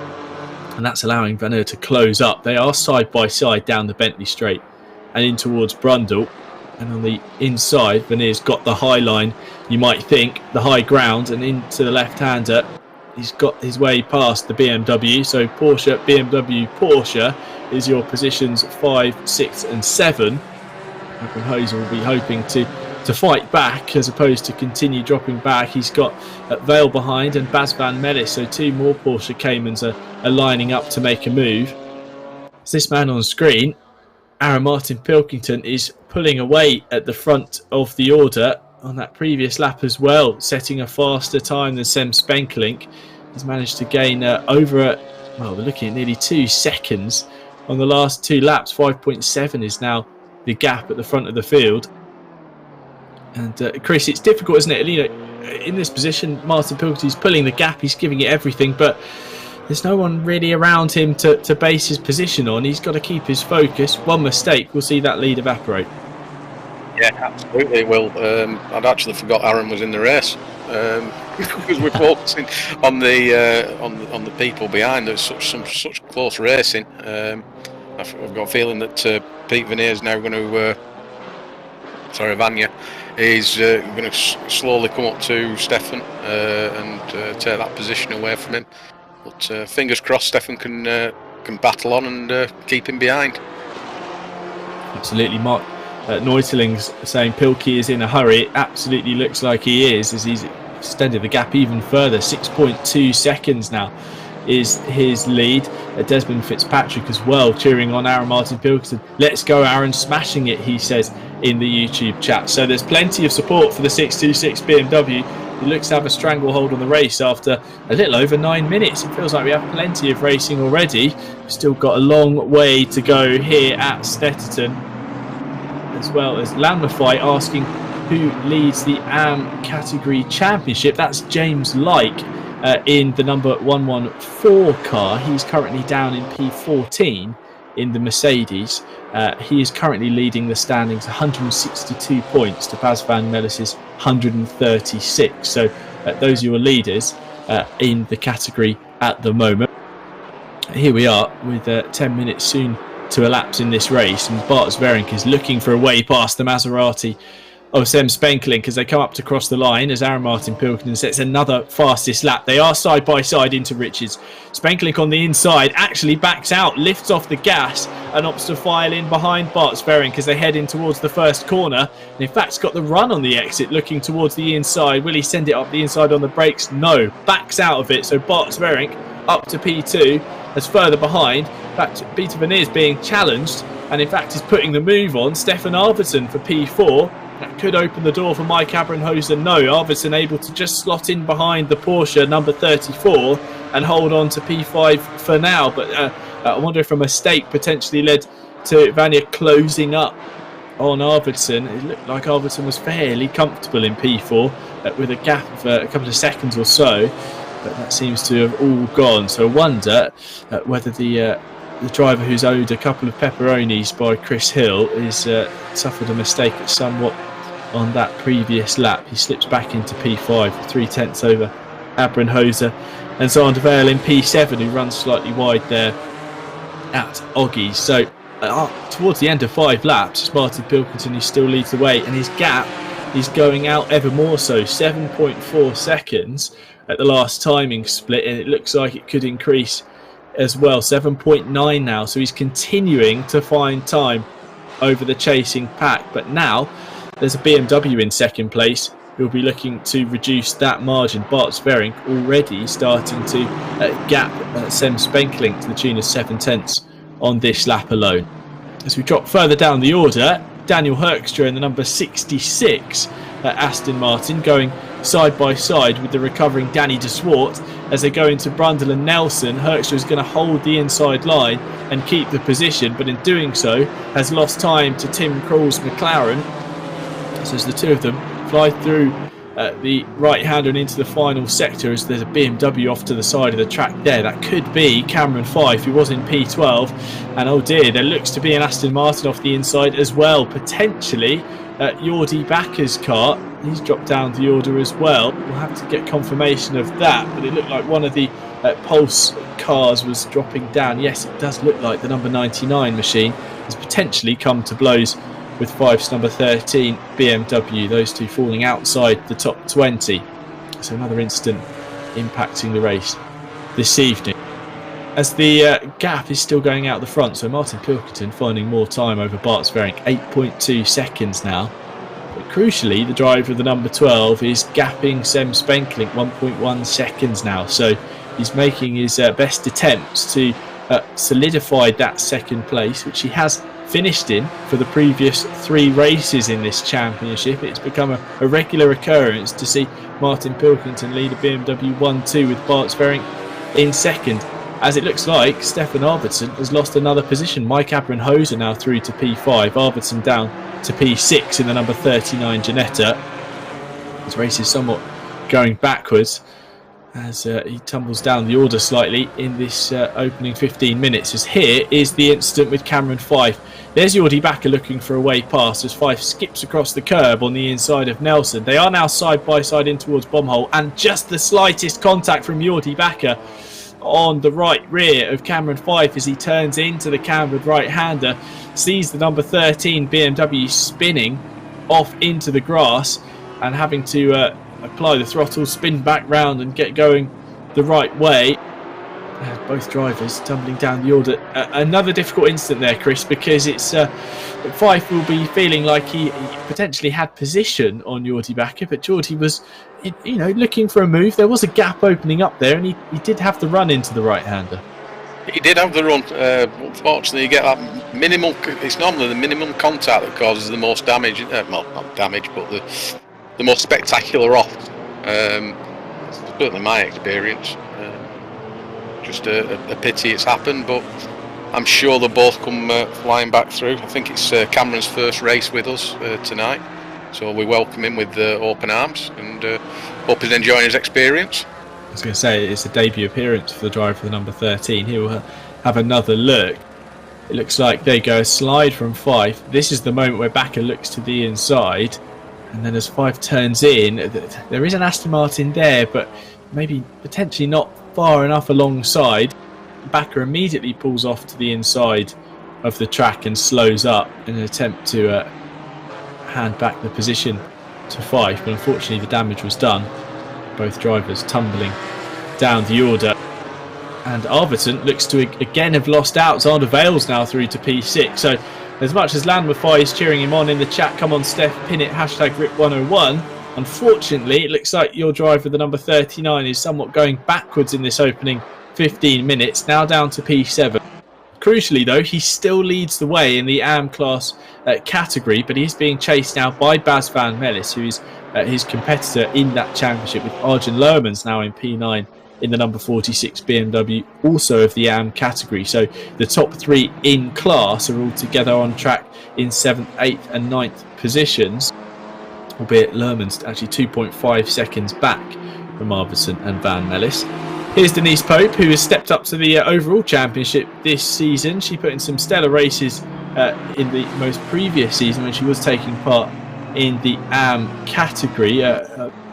and that's allowing Vernier to close up. They are side by side down the Bentley Straight and in towards Brundle. And on the inside, Vernier's got the high line, you might think, the high ground, and into the left-hander. He's got his way past the BMW. So Porsche, BMW, Porsche is your positions 5, 6 and 7. Appenhoser will be hoping to fight back as opposed to continue dropping back. He's got Vale behind and Bas van Mellis, so 2 more Porsche Caymans are lining up to make a move. As this man on screen, Aaron Martin Pilkington, is pulling away at the front of the order on that previous lap as well, setting a faster time than Sem Spenkelink. He's managed to gain we're looking at nearly 2 seconds on the last 2 laps. 5.7 is now the gap at the front of the field. And Chris, it's difficult, isn't it? You know, in this position, Martin Pilkington's pulling the gap, he's giving it everything, but there's no one really around him to base his position on. He's got to keep his focus. One mistake, we'll see that lead evaporate. Yeah, absolutely it will. I'd actually forgot Aaron was in the race because we're focusing on the people behind. There's such close racing. I've got a feeling that Pete Vernier is now going to. Vanya is going to slowly come up to Stefan and take that position away from him. But fingers crossed, Stefan can battle on and keep him behind. Absolutely, Mark Neuteling's saying Pilkey is in a hurry. It absolutely looks like he is, as he's extended the gap even further. 6.2 seconds now is his lead. Desmond Fitzpatrick as well cheering on Aaron Martin Pilkington. Let's go, Aaron, smashing it, he says in the YouTube chat. So there's plenty of support for the 626 BMW, who looks to have a stranglehold on the race after a little over 9 minutes. It feels like we have plenty of racing already. We've still got a long way to go here at Snetterton, as well as Landmafy asking who leads the AM category championship. That's James Like in the number 114 car. He's currently down in P14 in the Mercedes. He is currently leading the standings 162 points to Bas van Mellis's 136. So those are your leaders in the category at the moment. Here we are with 10 minutes soon to elapse in this race, and Bart Sverink is looking for a way past the Maserati of Sem Spenkelink as they come up to cross the line, as Aaron Martin Pilkington sets another fastest lap. They are side by side into Richards. Spenkelink on the inside actually backs out, lifts off the gas and opts to file in behind Bart Sverink as they head in towards the first corner. And in fact, got the run on the exit, looking towards the inside. Will he send it up the inside on the brakes? No, backs out of it. So Bart Sverink up to P2 as further behind. In fact, Peter Veneer's being challenged and in fact is putting the move on. Stefan Arvidsson for P4. That could open the door for Mike Abrenhosen. No, Arvidsson able to just slot in behind the Porsche number 34 and hold on to P5 for now. But I wonder if a mistake potentially led to Vanya closing up on Arvidsson. It looked like Arvidsson was fairly comfortable in P4 with a gap of a couple of seconds or so, but that seems to have all gone. So I wonder whether the driver who's owed a couple of pepperonis by Chris Hill is suffered a mistake somewhat on that previous lap. He slips back into P5, 3/10 over Abrenhosen, and Sander Vale in P7, who runs slightly wide there at Oggies. So towards the end of 5 laps, it's Martin Pilkington who still leads the way, and his gap is going out ever more so, 7.4 seconds at the last timing split, and it looks like it could increase as well, 7.9 now. So he's continuing to find time over the chasing pack, but now there's a BMW in second place who'll be looking to reduce that margin. Bart Sverink already starting to gap Sem Spenkelink to the tune of 7/10 on this lap alone. As we drop further down the order, Daniel Herkstra in the number 66 Aston Martin going side by side with the recovering Danny de Swart as they go into Brundle and Nelson. Herkstra is going to hold the inside line and keep the position, but in doing so has lost time to Tim Krul's McLaren. So as the two of them fly through the right-hander and into the final sector, as there's a BMW off to the side of the track there. That could be Cameron Fyfe, who was in P12, and oh dear, there looks to be an Aston Martin off the inside as well, potentially Jordi Bakker's car. He's dropped down the order as well. We'll have to get confirmation of that, but it looked like one of the Pulse cars was dropping down. Yes, it does look like the number 99 machine has potentially come to blows with Fyfe's number 13 BMW, those two falling outside the top 20. So another incident impacting the race this evening. As the gap is still going out the front, so Martin Pilkington finding more time over Bart Sverink, 8.2 seconds now. But crucially, the driver of the number 12 is gapping Sem Spenkelink 1.1 seconds now. So he's making his best attempts to solidify that second place, which he has finished in for the previous 3 races in this championship. It's become a regular occurrence to see Martin Pilkington lead a BMW 1-2 with Bart Sverink in second. As it looks like Stefan Arvidsson has lost another position. Mike Abrenhosen now through to P5, Arvidsson down to P6 in the number 39 Ginetta. His race is somewhat going backwards as he tumbles down the order slightly in this opening 15 minutes. As here is the incident with Cameron Fyfe. There's Jordi Bakker looking for a way past as Fyfe skips across the curb on the inside of Nelson. They are now side by side in towards Bombhole, and just the slightest contact from Jordi Bakker on the right rear of Cameron Fyfe as he turns into the cambered right-hander, sees the number 13 BMW spinning off into the grass and having to apply the throttle, spin back round and get going the right way. Both drivers tumbling down the order. Another difficult incident there, Chris, because it's Fyfe will be feeling like he potentially had position on Jordi Bakker, but Jordi was, looking for a move. There was a gap opening up there, and he did have the run into the right-hander. He did have the run. Unfortunately, you get that minimal. It's normally the minimum contact that causes the most damage. Not damage, but the most spectacular off. Certainly my experience. Just a pity it's happened, but I'm sure they'll both come flying back through. I think it's Cameron's first race with us tonight, so we welcome him with open arms and hope he's enjoying his experience. I was going to say it's a debut appearance for the driver for the number 13. He will have another look. It looks like they go a slide from Fyfe. This is the moment where Bakker looks to the inside, and then as Fyfe turns in, there is an Aston Martin there, but maybe potentially not far enough alongside. Bakker immediately pulls off to the inside of the track and slows up in an attempt to hand back the position to Fyfe, but unfortunately the damage was done. Both drivers tumbling down the order, and Arvidsson looks to again have lost out. Zander Vale's now through to P6, so as much as Lan Mafai is cheering him on in the chat, come on Steph, pin it, #RIP101, unfortunately it looks like your driver, the number 39, is somewhat going backwards in this opening 15 minutes, now down to P7. Crucially though, he still leads the way in the AM class category, but he's being chased now by Bas van Mellis, who is his competitor in that championship, with Arjen Loermans now in P9 in the number 46 BMW, also of the AM category. So the top 3 in class are all together on track in 7th, 8th and 9th positions, albeit Loermans actually 2.5 seconds back from Arvidsson and Van Mellis. Here's Denise Pope, who has stepped up to the overall championship this season. She put in some stellar races in the most previous season when she was taking part in the AM category.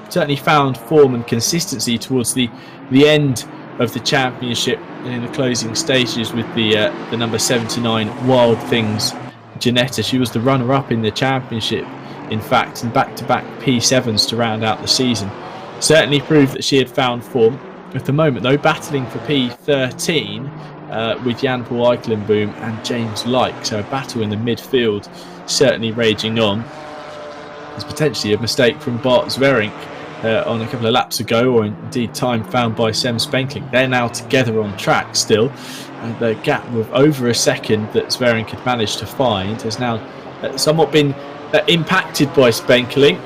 Certainly found form and consistency towards the end of the championship and in the closing stages with the number 79 Wild Things Janetta. She was the runner-up in the championship, in fact, and back-to-back P7s to round out the season. Certainly proved that she had found form. At the moment, though, battling for P13 with Jan Paul Eikelenboom and James Lyke. So a battle in the midfield certainly raging on. There's potentially a mistake from Bart Zverink on a couple of laps ago, or indeed time found by Sem Spenkling. They're now together on track still. And the gap of over a second that Zverink had managed to find has now somewhat been impacted by Spenkling.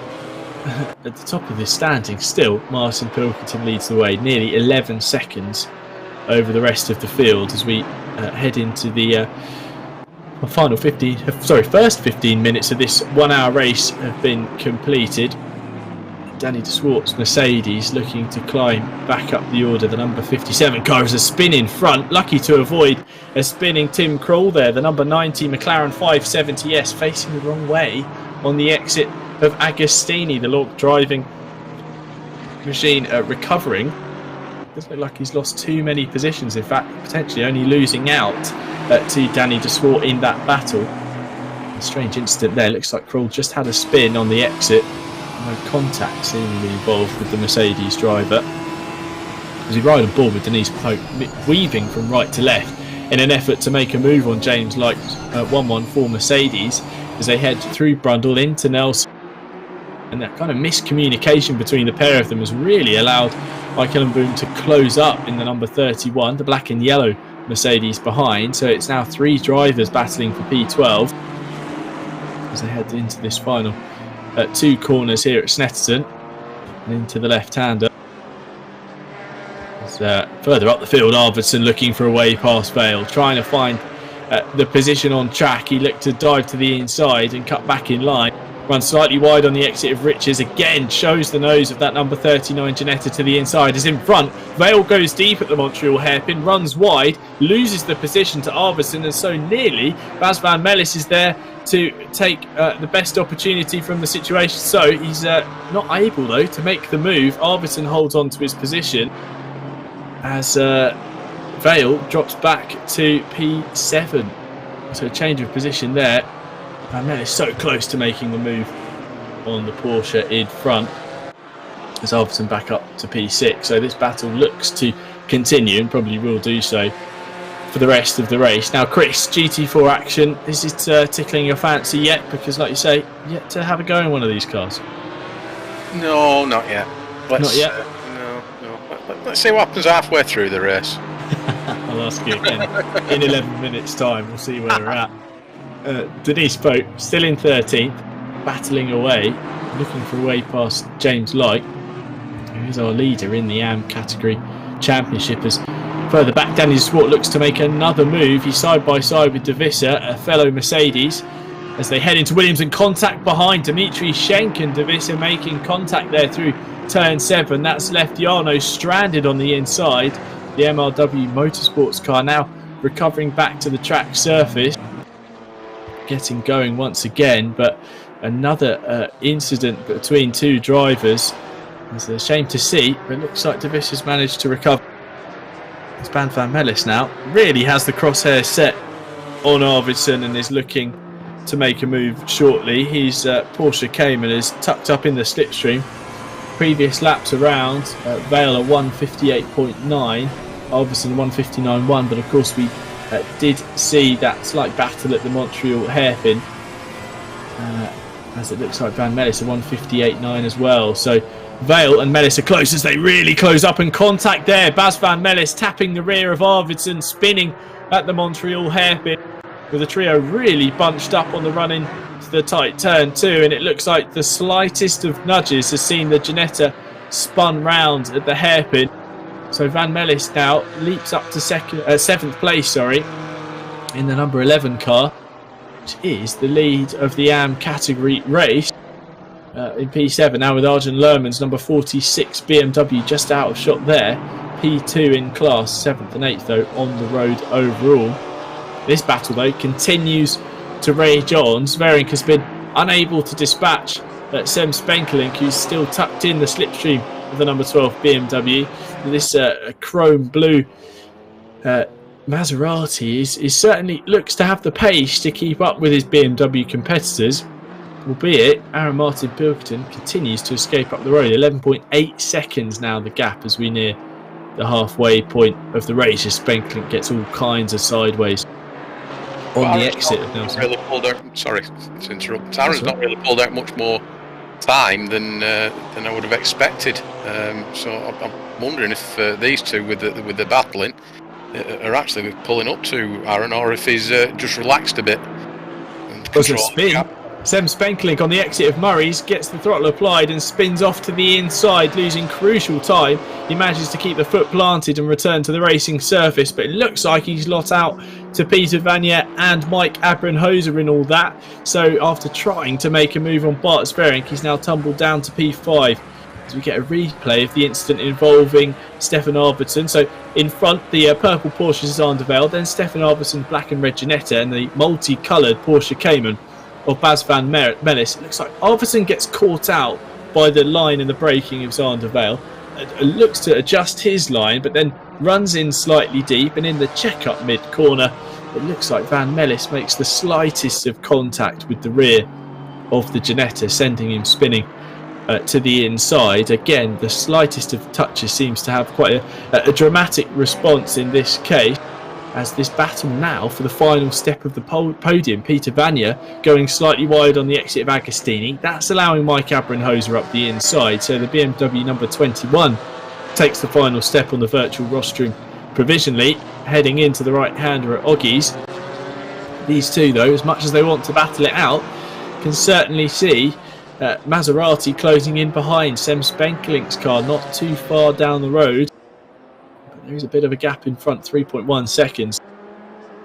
At the top of the standing still, Martin Pilkington leads the way, nearly 11 seconds over the rest of the field as we head into the first 15 minutes of this 1 hour race have been completed. Danny de Swart's Mercedes looking to climb back up the order. The number 57 car is a spin in front, lucky to avoid a spinning Tim Krul there. The number 90 McLaren 570S facing the wrong way on the exit of Agostini. The Lork driving machine recovering. Doesn't look like he's lost too many positions, in fact potentially only losing out to Danny de Swart in that battle. A strange incident there, looks like Krul just had a spin on the exit. No contact seemingly involved with the Mercedes driver as he ride on board with Denise Pope weaving from right to left in an effort to make a move on James Lyke's 114 Mercedes as they head through Brundle into Nelson. And that kind of miscommunication between the pair of them has really allowed Eikelenboom to close up in the number 31, the black and yellow Mercedes behind. So it's now 3 drivers battling for P12 as they head into this final 2 corners here at Snetterton and into the left-hander. Further up the field, Arvidsson looking for a way past Vale, trying to find the position on track. He looked to dive to the inside and cut back in line. Runs slightly wide on the exit of Riches, again shows the nose of that number 39 Janetta to the inside, is in front. Vale goes deep at the Montreal hairpin, runs wide, loses the position to Arvidsson, and so nearly Bas van Mellis is there to take the best opportunity from the situation. So he's not able though to make the move. Arvidsson holds on to his position as Vale drops back to P7. So a change of position there. Van Mellis so close to making the move on the Porsche in front as Arvidsson back up to P6. So this battle looks to continue and probably will do so for the rest of the race. Now Chris, GT4 action, is it tickling your fancy yet? Because like you say, yet to have a go in one of these cars. No, not yet. Not yet? No. Let's see what happens halfway through the race. I'll ask you again in 11 minutes time. We'll see where we're at. Denise Pope still in 13th, battling away, looking for a way past James Lyke, who is our leader in the AM category championship. As further back, Danny de Swart looks to make another move. He's side by side with De Visser, a fellow Mercedes, as they head into Williams, and contact behind. Dimitri Schenk and De Visser making contact there through turn 7. That's left Jarno stranded on the inside. The MRW Motorsports car now recovering back to the track surface, getting going once again, but another incident between 2 drivers. It's a shame to see, but it looks like De Visser's managed to recover. It's Bas van Mellis now really has the crosshair set on Arvidsson and is looking to make a move shortly. His Porsche Cayman is tucked up in the slipstream. Previous laps around, Vale a 158.9, Arvidsson 159.1, but of course we did see that slight battle at the Montreal hairpin, as it looks like Van Mellis a 158.9 as well. So Vale and Mellis are close as they really close up, and contact there. Bas van Mellis tapping the rear of Arvidsson, spinning at the Montreal hairpin, with the trio really bunched up on the run in to the tight turn 2, and it looks like the slightest of nudges has seen the Ginetta spun round at the hairpin. So Van Mellis now leaps up to 7th place, in the number 11 car, which is the lead of the AM category race. In P7 now, with Arjen Lermans, number 46 BMW, just out of shot there. P2 in class, 7th and 8th though on the road overall. This battle though continues to rage on. Sverink has been unable to dispatch Sem Spenkelink, who's still tucked in the slipstream of the number 12 BMW. This chrome blue Maserati is certainly looks to have the pace to keep up with his BMW competitors, albeit Aaron Martin Pilkington continues to escape up the road. 11.8 seconds now the gap as we near the halfway point of the race, as Spenkelink gets all kinds of sideways on the exit of Nelson. Really pulled out, sorry to interrupt. Aaron's not really pulled out much more time than I would have expected. So I'm wondering if these two with the battling are actually pulling up to Aaron, or if he's just relaxed a bit. Was a spin. Sem Spenkelink on the exit of Murray's gets the throttle applied and spins off to the inside, losing crucial time. He manages to keep the foot planted and return to the racing surface, but it looks like he's lot out to Peter Vanier and Mike Abrenhoser in all that. So after trying to make a move on Bart Sverink, he's now tumbled down to P5. As we get a replay of the incident involving Stefan Arvidsson. So in front, the purple Porsche Zandvoort de Velde, then Stefan Arvidsson black and red Ginetta, and the multicoloured Porsche Cayman of Bas van Mellis. It looks like Arvidsson gets caught out by the line in the braking of Zandvoort de Velde. Looks to adjust his line, but then runs in slightly deep, and in the check-up mid-corner, it looks like Van Mellis makes the slightest of contact with the rear of the Ginetta, sending him spinning to the inside. Again, the slightest of touches seems to have quite a dramatic response in this case, as this battle now for the final step of the podium. Peter Vanier going slightly wide on the exit of Agostini. That's allowing Mike Abrenhoser up the inside. So the BMW number 21 takes the final step on the virtual rostrum provisionally, heading into the right-hander at Oggies. These two, though, as much as they want to battle it out, can certainly see Maserati closing in behind. Sem Spenkelink's car not too far down the road. There is a bit of a gap in front, 3.1 seconds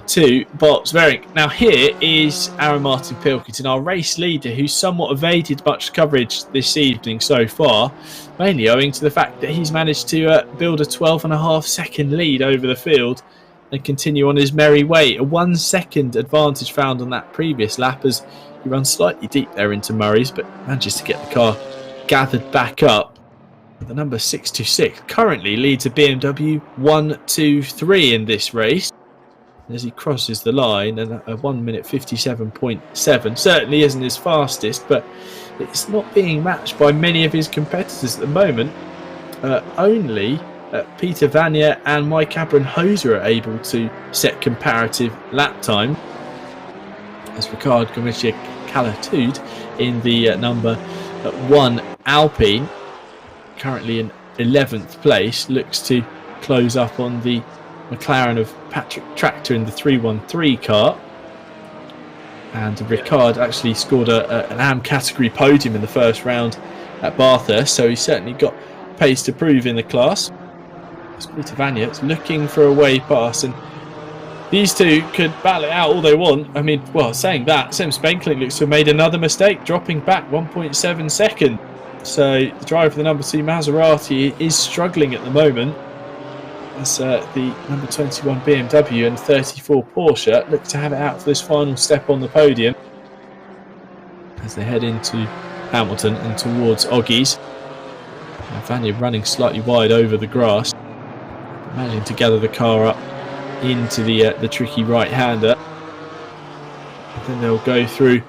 to Bart Sverink. Now here is Aaron Martin Pilkington, our race leader, who's somewhat evaded much coverage this evening so far, mainly owing to the fact that he's managed to build a 12.5 second lead over the field and continue on his merry way. A 1 second advantage found on that previous lap as he runs slightly deep there into Murray's, but manages to get the car gathered back up. The number 626 currently leads a BMW 1-2-3 in this race as he crosses the line, and a 1 minute 57.7 certainly isn't his fastest, but it's not being matched by many of his competitors at the moment. Only Peter Vanier and Mike Abrenhoser are able to set comparative lap time, as Ricard Gomicia Calatude in the number 1 Alpine, currently in 11th place, looks to close up on the McLaren of Patrick Tractor in the 313 car. And Ricard actually scored an AM category podium in the first round at Bathurst, so he's certainly got pace to prove in the class. Peter Vanier is looking for a way past, and these two could battle it out all they want. I mean, well, saying that, Sem Spenkelink looks to have made another mistake, dropping back 1.7 seconds. So the driver of the number 2 Maserati is struggling at the moment, as the number 21 BMW and 34 Porsche look to have it out for this final step on the podium as they head into Hamilton and towards Oggies. Vanier running slightly wide over the grass, managing to gather the car up into the tricky right-hander. Then they'll go through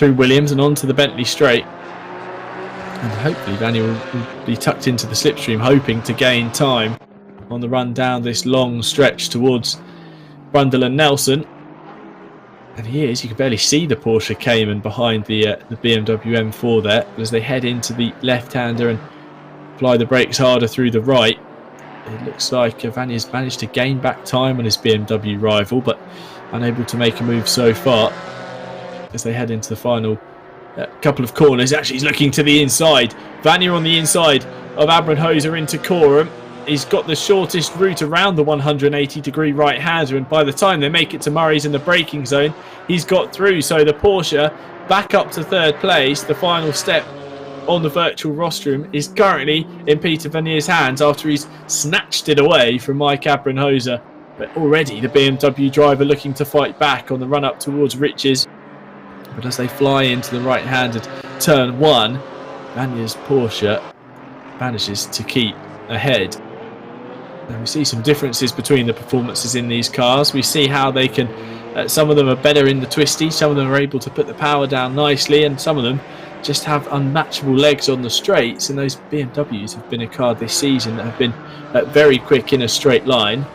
Williams and onto the Bentley straight. And hopefully Vanier will be tucked into the slipstream, hoping to gain time on the run down this long stretch towards Brundle and Nelson. And he is. You can barely see the Porsche Cayman behind the BMW M4 there, as they head into the left-hander and apply the brakes harder through the right. It looks like Vanya's managed to gain back time on his BMW rival, but unable to make a move so far as they head into the final couple of corners. Actually, he's looking to the inside. Vanya on the inside of Abramhoser into Coram. He's got the shortest route around the 180-degree right-hander, and by the time they make it to Murray's in the braking zone, he's got through. So the Porsche back up to third place. The final step on the virtual rostrum is currently in Peter Vanier's hands after he's snatched it away from Mike Abramhoser. But already the BMW driver looking to fight back on the run-up towards Riches. But as they fly into the right-handed turn 1, Vanya's Porsche manages to keep ahead. And we see some differences between the performances in these cars. We see how they can, some of them are better in the twisty, some of them are able to put the power down nicely, and some of them just have unmatchable legs on the straights. And those BMWs have been a car this season that have been very quick in a straight line.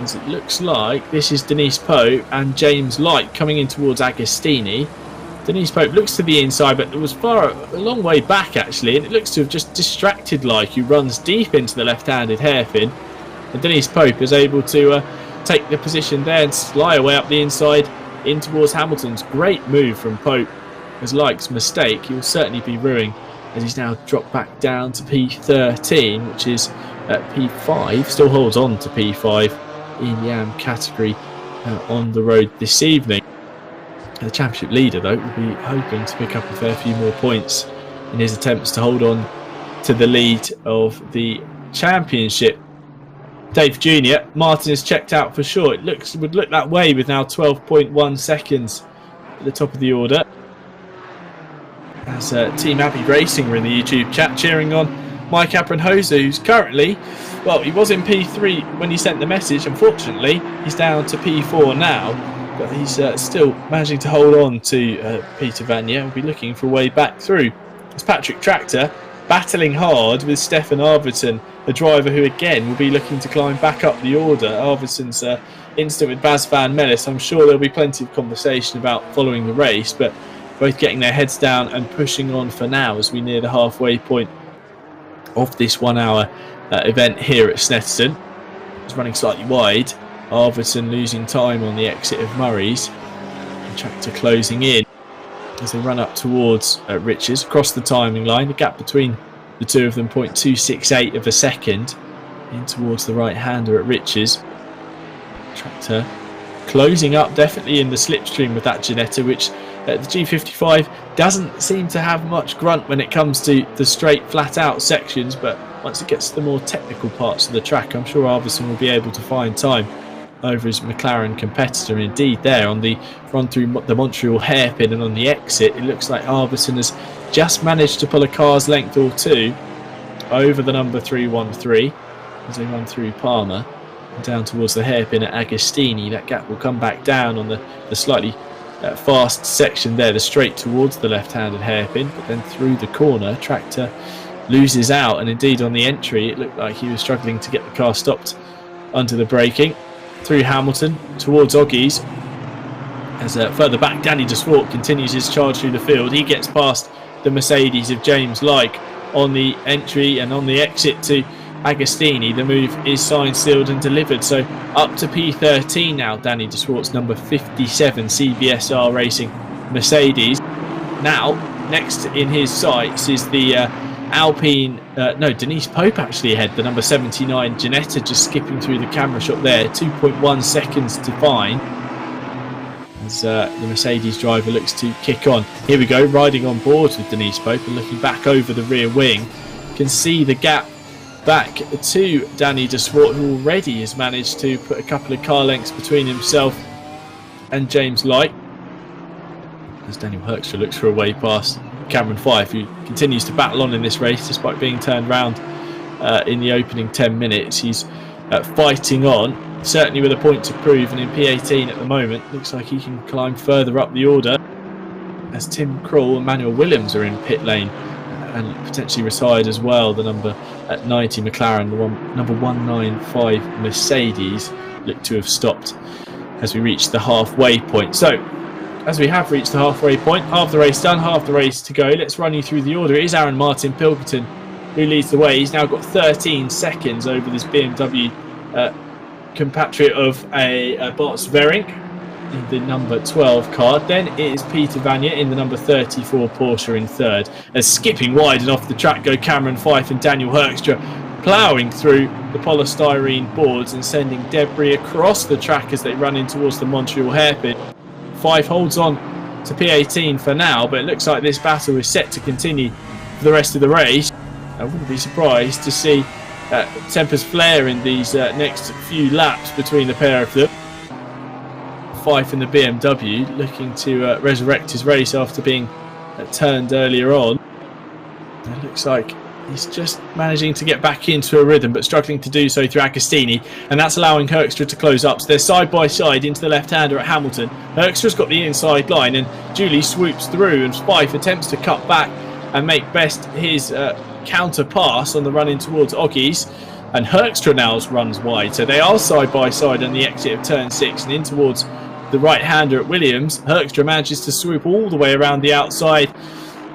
As it looks like this is Denise Pope and James Light coming in towards Agostini. Denise Pope looks to the inside, but it was a long way back actually, and it looks to have just distracted Light, who runs deep into the left-handed hairpin. And Denise Pope is able to take the position there and fly away up the inside in towards Hamilton's. Great move from Pope, as Light's mistake he will certainly be ruining, as he's now dropped back down to P13, which is P5, still holds on to P5 in YAM category on the road this evening. The championship leader, though, will be hoping to pick up a fair few more points in his attempts to hold on to the lead of the championship. Dave Jr., Martin has checked out for sure. It would look that way with now 12.1 seconds at the top of the order. As Team Abbey Racing are in the YouTube chat cheering on Mike Abramhoser, who's currently, well, he was in P3 when he sent the message. Unfortunately, he's down to P4 now. But he's still managing to hold on to Peter Vanya and will be looking for a way back through. It's Patrick Tractor battling hard with Stefan Arvidsson, a driver who again will be looking to climb back up the order. Arvidsson's instant with Bas van Mellis. I'm sure there'll be plenty of conversation about following the race, but both getting their heads down and pushing on for now as we near the halfway point of this 1 hour event here at Snetterton. It's running slightly wide. Arvidsson losing time on the exit of Murray's. And Tractor closing in as they run up towards Riches across the timing line. The gap between the two of them 0.268 of a second in towards the right-hander at Riches. Tractor closing up definitely in the slipstream with that Ginetta, which the G55 doesn't seem to have much grunt when it comes to the straight flat-out sections, but once it gets to the more technical parts of the track, I'm sure Arvidsson will be able to find time over his McLaren competitor. And indeed there on the run through the Montreal hairpin and on the exit, it looks like Arvidsson has just managed to pull a car's length or two over the number 313 as they run through Palmer and down towards the hairpin at Agostini. That gap will come back down on the slightly fast section there, the straight towards the left-handed hairpin, but then through the corner Tractor loses out, and indeed on the entry it looked like he was struggling to get the car stopped under the braking. Through Hamilton towards Oggies as further back Danny de Swart continues his charge through the field. He gets past the Mercedes of James Like on the entry, and on the exit to Agostini the move is signed, sealed and delivered. So up to P13 now, Danny de Swart's number 57 CBSR Racing Mercedes. Now next in his sights is the Alpine, Denise Pope actually ahead, the number 79 Ginetta, just skipping through the camera shot there, 2.1 seconds to find as the Mercedes driver looks to kick on. Here we go, riding on board with Denise Pope and looking back over the rear wing. Can see the gap back to Danny de Swart, who already has managed to put a couple of car lengths between himself and James Light, as Daniel Herkstra looks for a way past Cameron Fife, who continues to battle on in this race despite being turned round in the opening 10 minutes. He's fighting on, certainly with a point to prove, and in P18 at the moment looks like he can climb further up the order as Tim Krul and Manuel Williams are in pit lane and potentially retired as well. The number 90 McLaren, the number 195 Mercedes look to have stopped as we reach the halfway point. So as we have reached the halfway point, half the race done, half the race to go. Let's run you through the order. It is Aaron Martin Pilkington who leads the way. He's now got 13 seconds over this BMW compatriot of a Bart Sverink in the number 12 car. Then it is Peter Vanya in the number 34 Porsche in third. As skipping wide and off the track go Cameron Fife and Daniel Herkstra, ploughing through the polystyrene boards and sending debris across the track as they run in towards the Montreal hairpin. Fife holds on to P18 for now, but it looks like this battle is set to continue for the rest of the race. I wouldn't be surprised to see tempers flare in these next few laps between the pair of them. Fife in the BMW looking to resurrect his race after being turned earlier on. It looks like he's just managing to get back into a rhythm, but struggling to do so through Agostini, and that's allowing Herkstra to close up. So they're side by side into the left-hander at Hamilton. Herkstra's got the inside line, and Julie swoops through, and Fife attempts to cut back and make best his counter pass on the run in towards Oggies, and Herkstra now runs wide. So they are side by side on the exit of turn 6 and in towards the right-hander at Williams. Herkstra manages to swoop all the way around the outside,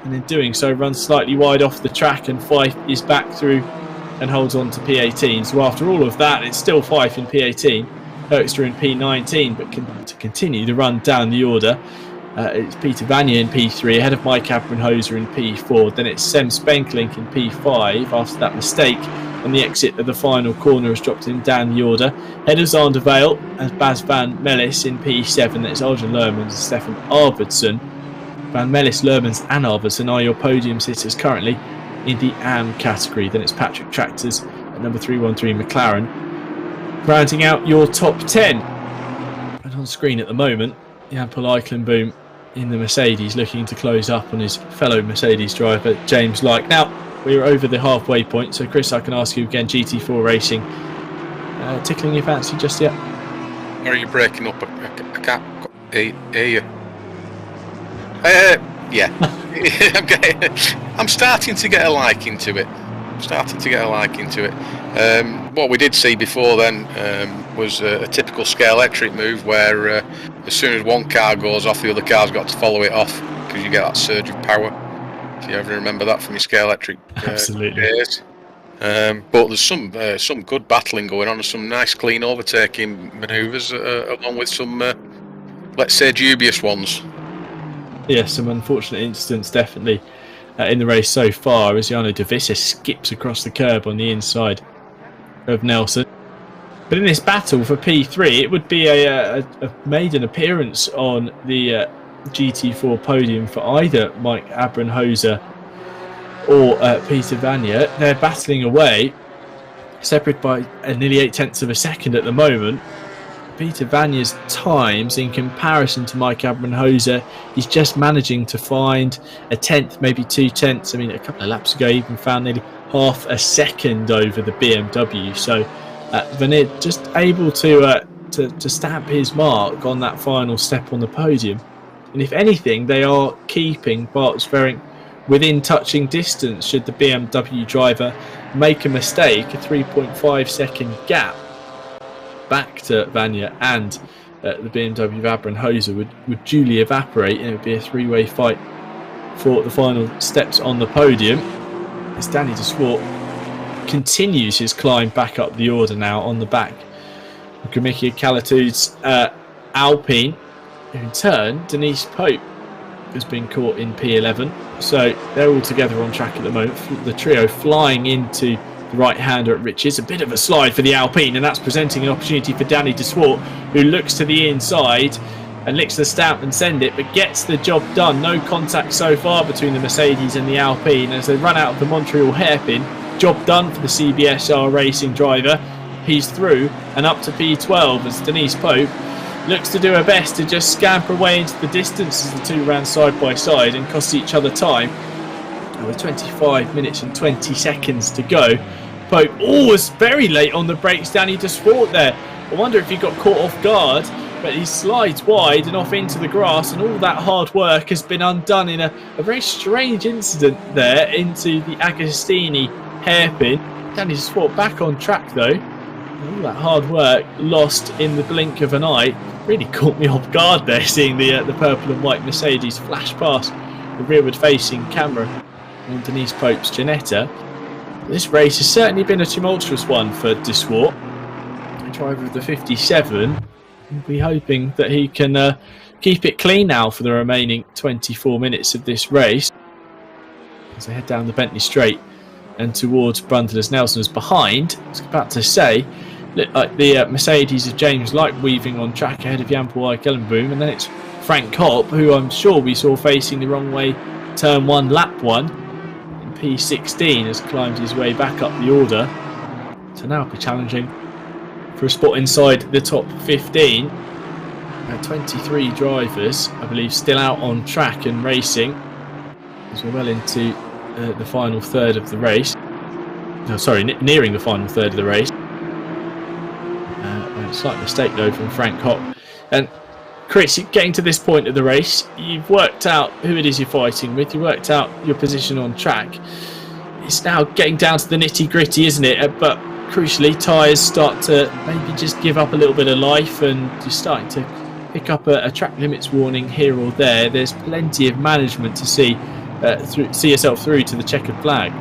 and in doing so runs slightly wide off the track, and Fife is back through and holds on to P18. So after all of that, it's still Fife in P18, Herkstra in P19, but to continue the run down the order, it's Peter Vanya in P3 ahead of Mike Abramhoser in P4. Then it's Sem Spenklink in P5 after that mistake on the exit of the final corner has dropped him down the order. Head of Zandervale as Bas van Mellis in P7. That's Alger Lermans and Stefan Arvidsson. Van Mellis, Lermans and Arvidsson are your podium sitters currently in the AM category. Then it's Patrick Tractors at number 313 McLaren. Rounding out your top 10. And on screen at the moment, Jan Paul Eichenboom in the Mercedes looking to close up on his fellow Mercedes driver James Lyke. Now we're over the halfway point, so Chris, I can ask you again, GT4 racing tickling your fancy just yet? Or are you breaking up? I can't hear you. Yeah. I'm starting to get a liking to it. What we did see before then was a typical Scalextric move where as soon as one car goes off, the other car's got to follow it off because you get that surge of power. If you ever remember that from your Scalextric Absolutely. days. But there's some good battling going on, and some nice clean overtaking manoeuvres along with some, let's say, dubious ones. Yeah, some unfortunate incidents definitely in the race so far as Jarno de Visser skips across the curb on the inside of Nelson. But in this battle for P3, it would be a maiden appearance on the GT4 podium for either Mike Abramhoser or Peter Vanya. They're battling away, separated by nearly 0.8 of a second at the moment. Peter Vanya's times in comparison to Mike Abramhoser, he's just managing to find a tenth, maybe 0.2. I mean, a couple of laps ago, he even found nearly half a second over the BMW. So Vanya just able to stamp his mark on that final step on the podium. And if anything, they are keeping Bart Sverink within touching distance should the BMW driver make a mistake. A 3.5 second gap back to Vanya and the BMW of Abramhoser would duly evaporate, and it would be a three-way fight for the final steps on the podium. As Danny de Swart continues his climb back up the order now on the back of Gromykia Kalatude's Alpine. In turn, Denise Pope has been caught in P11, so they're all together on track at the moment. The trio flying into the right-hander at Riches. A bit of a slide for the Alpine, and that's presenting an opportunity for Danny de Swart, who looks to the inside and licks the stamp and send it, but gets the job done. No contact so far between the Mercedes and the Alpine as they run out of the Montreal hairpin. Job done for the CBSR racing driver. He's through and up to P12 as Denise Pope looks to do her best to just scamper away into the distance as the two ran side by side and cost each other time. With 25 minutes and 20 seconds to go, Pope was very late on the brakes. Danny de Swart there. I wonder if he got caught off guard, but he slides wide and off into the grass, and all that hard work has been undone in a very strange incident there into the Agostini hairpin. Danny de Swart back on track though. All that hard work lost in the blink of an eye. Really caught me off guard there, seeing the purple and white Mercedes flash past the rearward facing camera on Denise Pope's Ginetta. This race has certainly been a tumultuous one for De Swart. The driver of the 57 will be hoping that he can keep it clean now for the remaining 24 minutes of this race. As they head down the Bentley Straight and towards Brundle as Nelson is behind. I was about to say, like the Mercedes of James Light weaving on track ahead of Jan Paul Eikelenboom, and then it's Frank Kopp, who I'm sure we saw facing the wrong way turn 1, lap 1 in P16, has climbed his way back up the order to now be challenging for a spot inside the top 15. 23 drivers, I believe, still out on track and racing as we're well into the final third of the race. No, sorry, nearing the final third of the race. A slight mistake though from Frank Kopp. And Chris, getting to this point of the race, you've worked out who it is you're fighting with, you worked out your position on track. It's now getting down to the nitty gritty, isn't it? But crucially, tyres start to maybe just give up a little bit of life, and you're starting to pick up a track limits warning here or there. There's plenty of management to see yourself through to the checkered flag.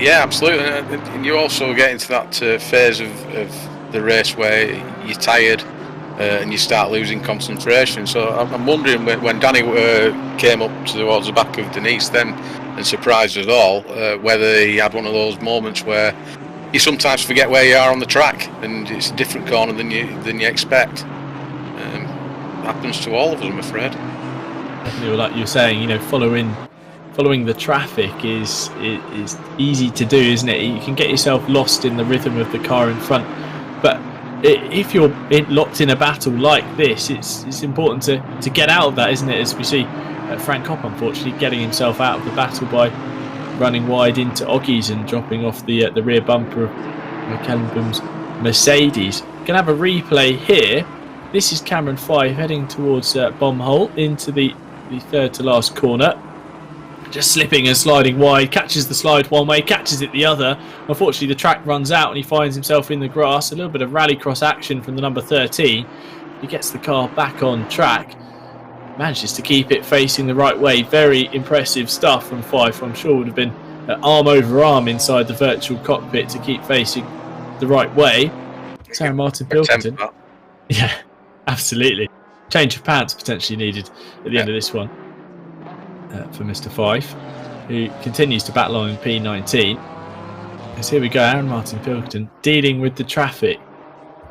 Yeah, absolutely. And you also get into that phase of the race where you're tired and you start losing concentration. So I'm wondering when Danny came up towards the back of Denise then and surprised us all, whether he had one of those moments where you sometimes forget where you are on the track and it's a different corner than you expect. Happens to all of us, I'm afraid. Definitely, like you were saying, following the traffic is easy to do, isn't it? You can get yourself lost in the rhythm of the car in front, but if you're locked in a battle like this, it's important to get out of that, isn't it? As we see Frank Kopp, unfortunately, getting himself out of the battle by running wide into Oggies and dropping off the rear bumper of Eikelenboom's Mercedes. Gonna have a replay here. This is Cameron 5 heading towards Bomb Hole into the third to last corner. Just slipping and sliding wide, catches the slide one way, catches it the other. Unfortunately, the track runs out and he finds himself in the grass. A little bit of rallycross action from the number 13. He gets the car back on track, manages to keep it facing the right way. Very impressive stuff from 5. I'm sure would have been arm over arm inside the virtual cockpit to keep facing the right way. Sarah Martin Pilkington. Yeah, absolutely. Change of pants potentially needed at the end of this one. For Mr. Fife, who continues to battle on in P19. As here we go, Aaron Martin Pilkington dealing with the traffic,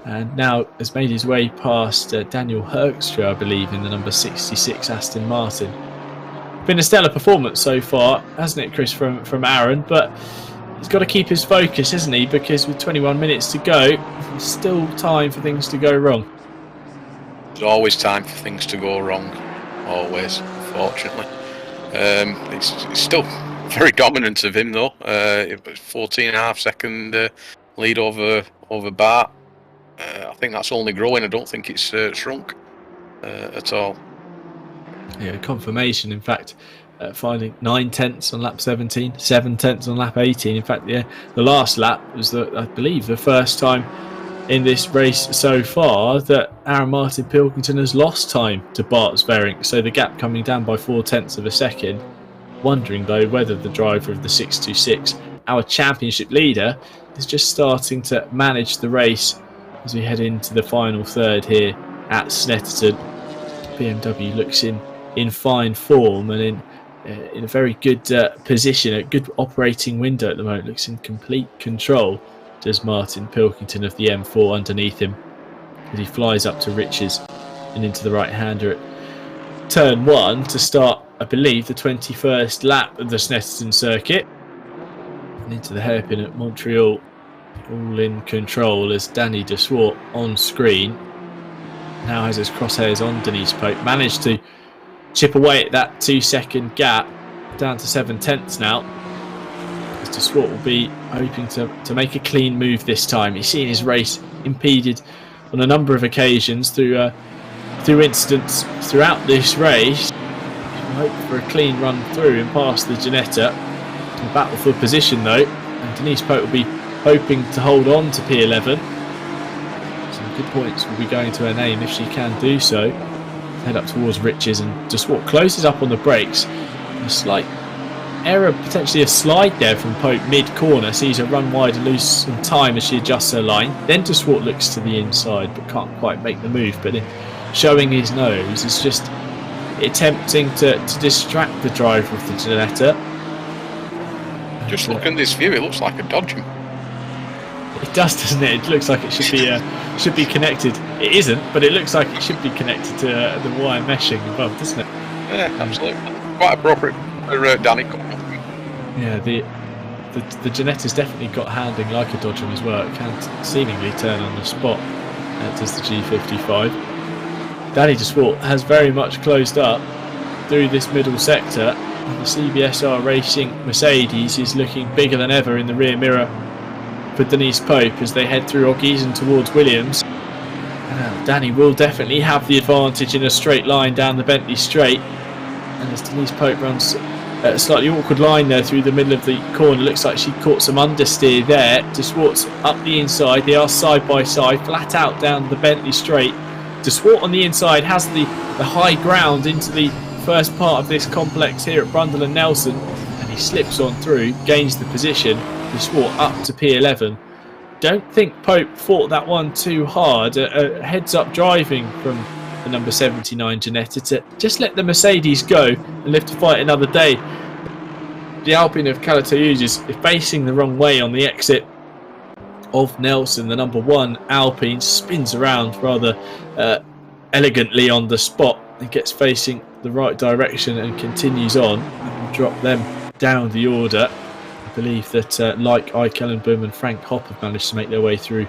and now has made his way past Daniel Herkstra, I believe, in the number 66 Aston Martin. Been a stellar performance so far, hasn't it, Chris, from Aaron? But he's got to keep his focus, hasn't he? Because with 21 minutes to go, there's still time for things to go wrong. There's always time for things to go wrong, always, unfortunately. It's still very dominant of him though. 14.5 second lead over Bart. I think that's only growing. I don't think it's shrunk at all. Yeah, confirmation. In fact, finding 9/10 on lap 17, 7/10 on lap 18. In fact, the last lap was I believe the first time in this race so far that Aaron Martin Pilkington has lost time to Bart Sverring, so the gap coming down by 0.4 of a second. Wondering though whether the driver of the 626, our championship leader, is just starting to manage the race as we head into the final third here at Snetterton. BMW looks in fine form and in a very good position, a good operating window at the moment. Looks in complete control. Does Martin Pilkington of the M4 underneath him as he flies up to Riches and into the right-hander at turn 1 to start, I believe, the 21st lap of the Snetterton circuit, and into the hairpin at Montreal. All in control as Danny De Swart on screen now has his crosshairs on Denise Pope. Managed to chip away at that 2-second gap down to 7/10 now. De Swart will be hoping to make a clean move this time. He's seen his race impeded on a number of occasions through incidents throughout this race. He'll hope for a clean run through and past the Ginetta. A battle for position though, and Denise Pope will be hoping to hold on to P11. Some good points will be going to her name if she can do so. Head up towards Riches, and De Swart closes up on the brakes. A slight error, potentially a slide there from Pope mid-corner. Sees her run wide and lose some time as she adjusts her line. Then DeSwart looks to the inside but can't quite make the move. But showing his nose is just attempting to distract the driver of the Ginetta. Just look at this view, it looks like a dodgem. It does, doesn't it? It looks like it should be connected. It isn't, but it looks like it should be connected to the wire meshing above, doesn't it? Yeah, absolutely. Quite appropriate for Danny. Yeah, the Ginetta's definitely got handling like a dodgem as well. It can seemingly turn on the spot, does the G55. Danny DeSwart has very much closed up through this middle sector. And the CBSR Racing Mercedes is looking bigger than ever in the rear mirror for Denise Pope as they head through Oggies and towards Williams. Danny will definitely have the advantage in a straight line down the Bentley straight. And as Denise Pope runs a slightly awkward line there through the middle of the corner, looks like she caught some understeer there. DeSwart's up the inside, they are side by side, flat out down the Bentley straight. DeSwart on the inside has the high ground into the first part of this complex here at Brundle and Nelson, and he slips on through, gains the position. DeSwart up to P11. Don't think Pope fought that one too hard. Heads up driving from the number 79 Ginetta to just let the Mercedes go and live to fight another day. The Alpine of Calatoyuge is facing the wrong way on the exit of Nelson. The number 1 Alpine spins around rather elegantly on the spot and gets facing the right direction and continues on, and will drop them down the order. I believe that like Ike Ellenboom and Frank Hopp have managed to make their way through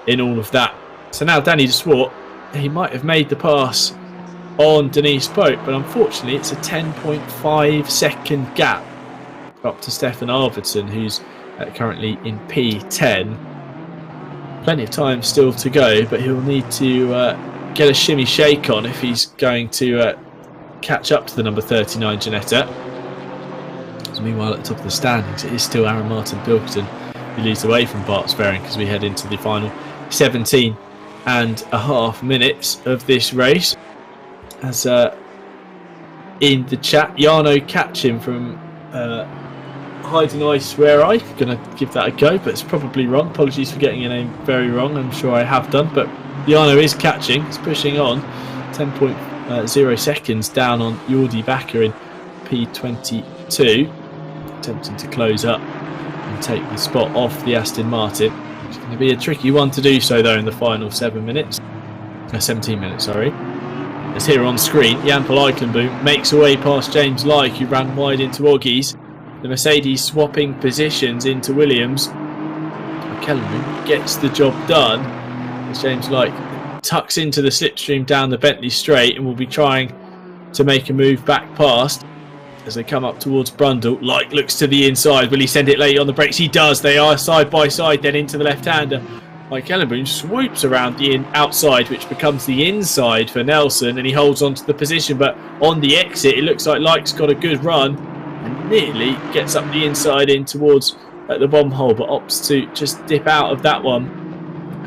in all of that. So now Danny DeSwart, he might have made the pass on Denise Pope, but unfortunately it's a 10.5 second gap up to Stefan Arvidsson, who's currently in P10. Plenty of time still to go, but he'll need to get a shimmy shake on if he's going to catch up to the number 39 Ginetta. So meanwhile at the top of the standings it is still Aaron Martin Pilkington who leads away from Bart Sverring as we head into the final 17.5 minutes of this race. As in the chat, Jarno Catchin from Hiding I Swear I, going to give that a go, but it's probably wrong. Apologies for getting your name very wrong, I'm sure I have done, but Jarno is catching, he's pushing on 10.0 seconds down on Jordi Bakker in P22, attempting to close up and take the spot off the Aston Martin. It's going to be a tricky one to do so though in the final 17 minutes, sorry. As here on screen, Jan-Paul Eikelenboom makes away past James Lyke, who ran wide into Oggies. The Mercedes swapping positions into Williams. Eikelenboom gets the job done as James Lyke tucks into the slipstream down the Bentley straight and will be trying to make a move back past as they come up towards Brundle. Lyke looks to the inside. Will he send it late on the brakes? He does. They are side by side then into the left-hander. Eikelenboom swoops around the outside, which becomes the inside for Nelson, and he holds on to the position, but on the exit it looks like Lyke's got a good run and nearly gets up the inside in towards the bomb hole, but opts to just dip out of that one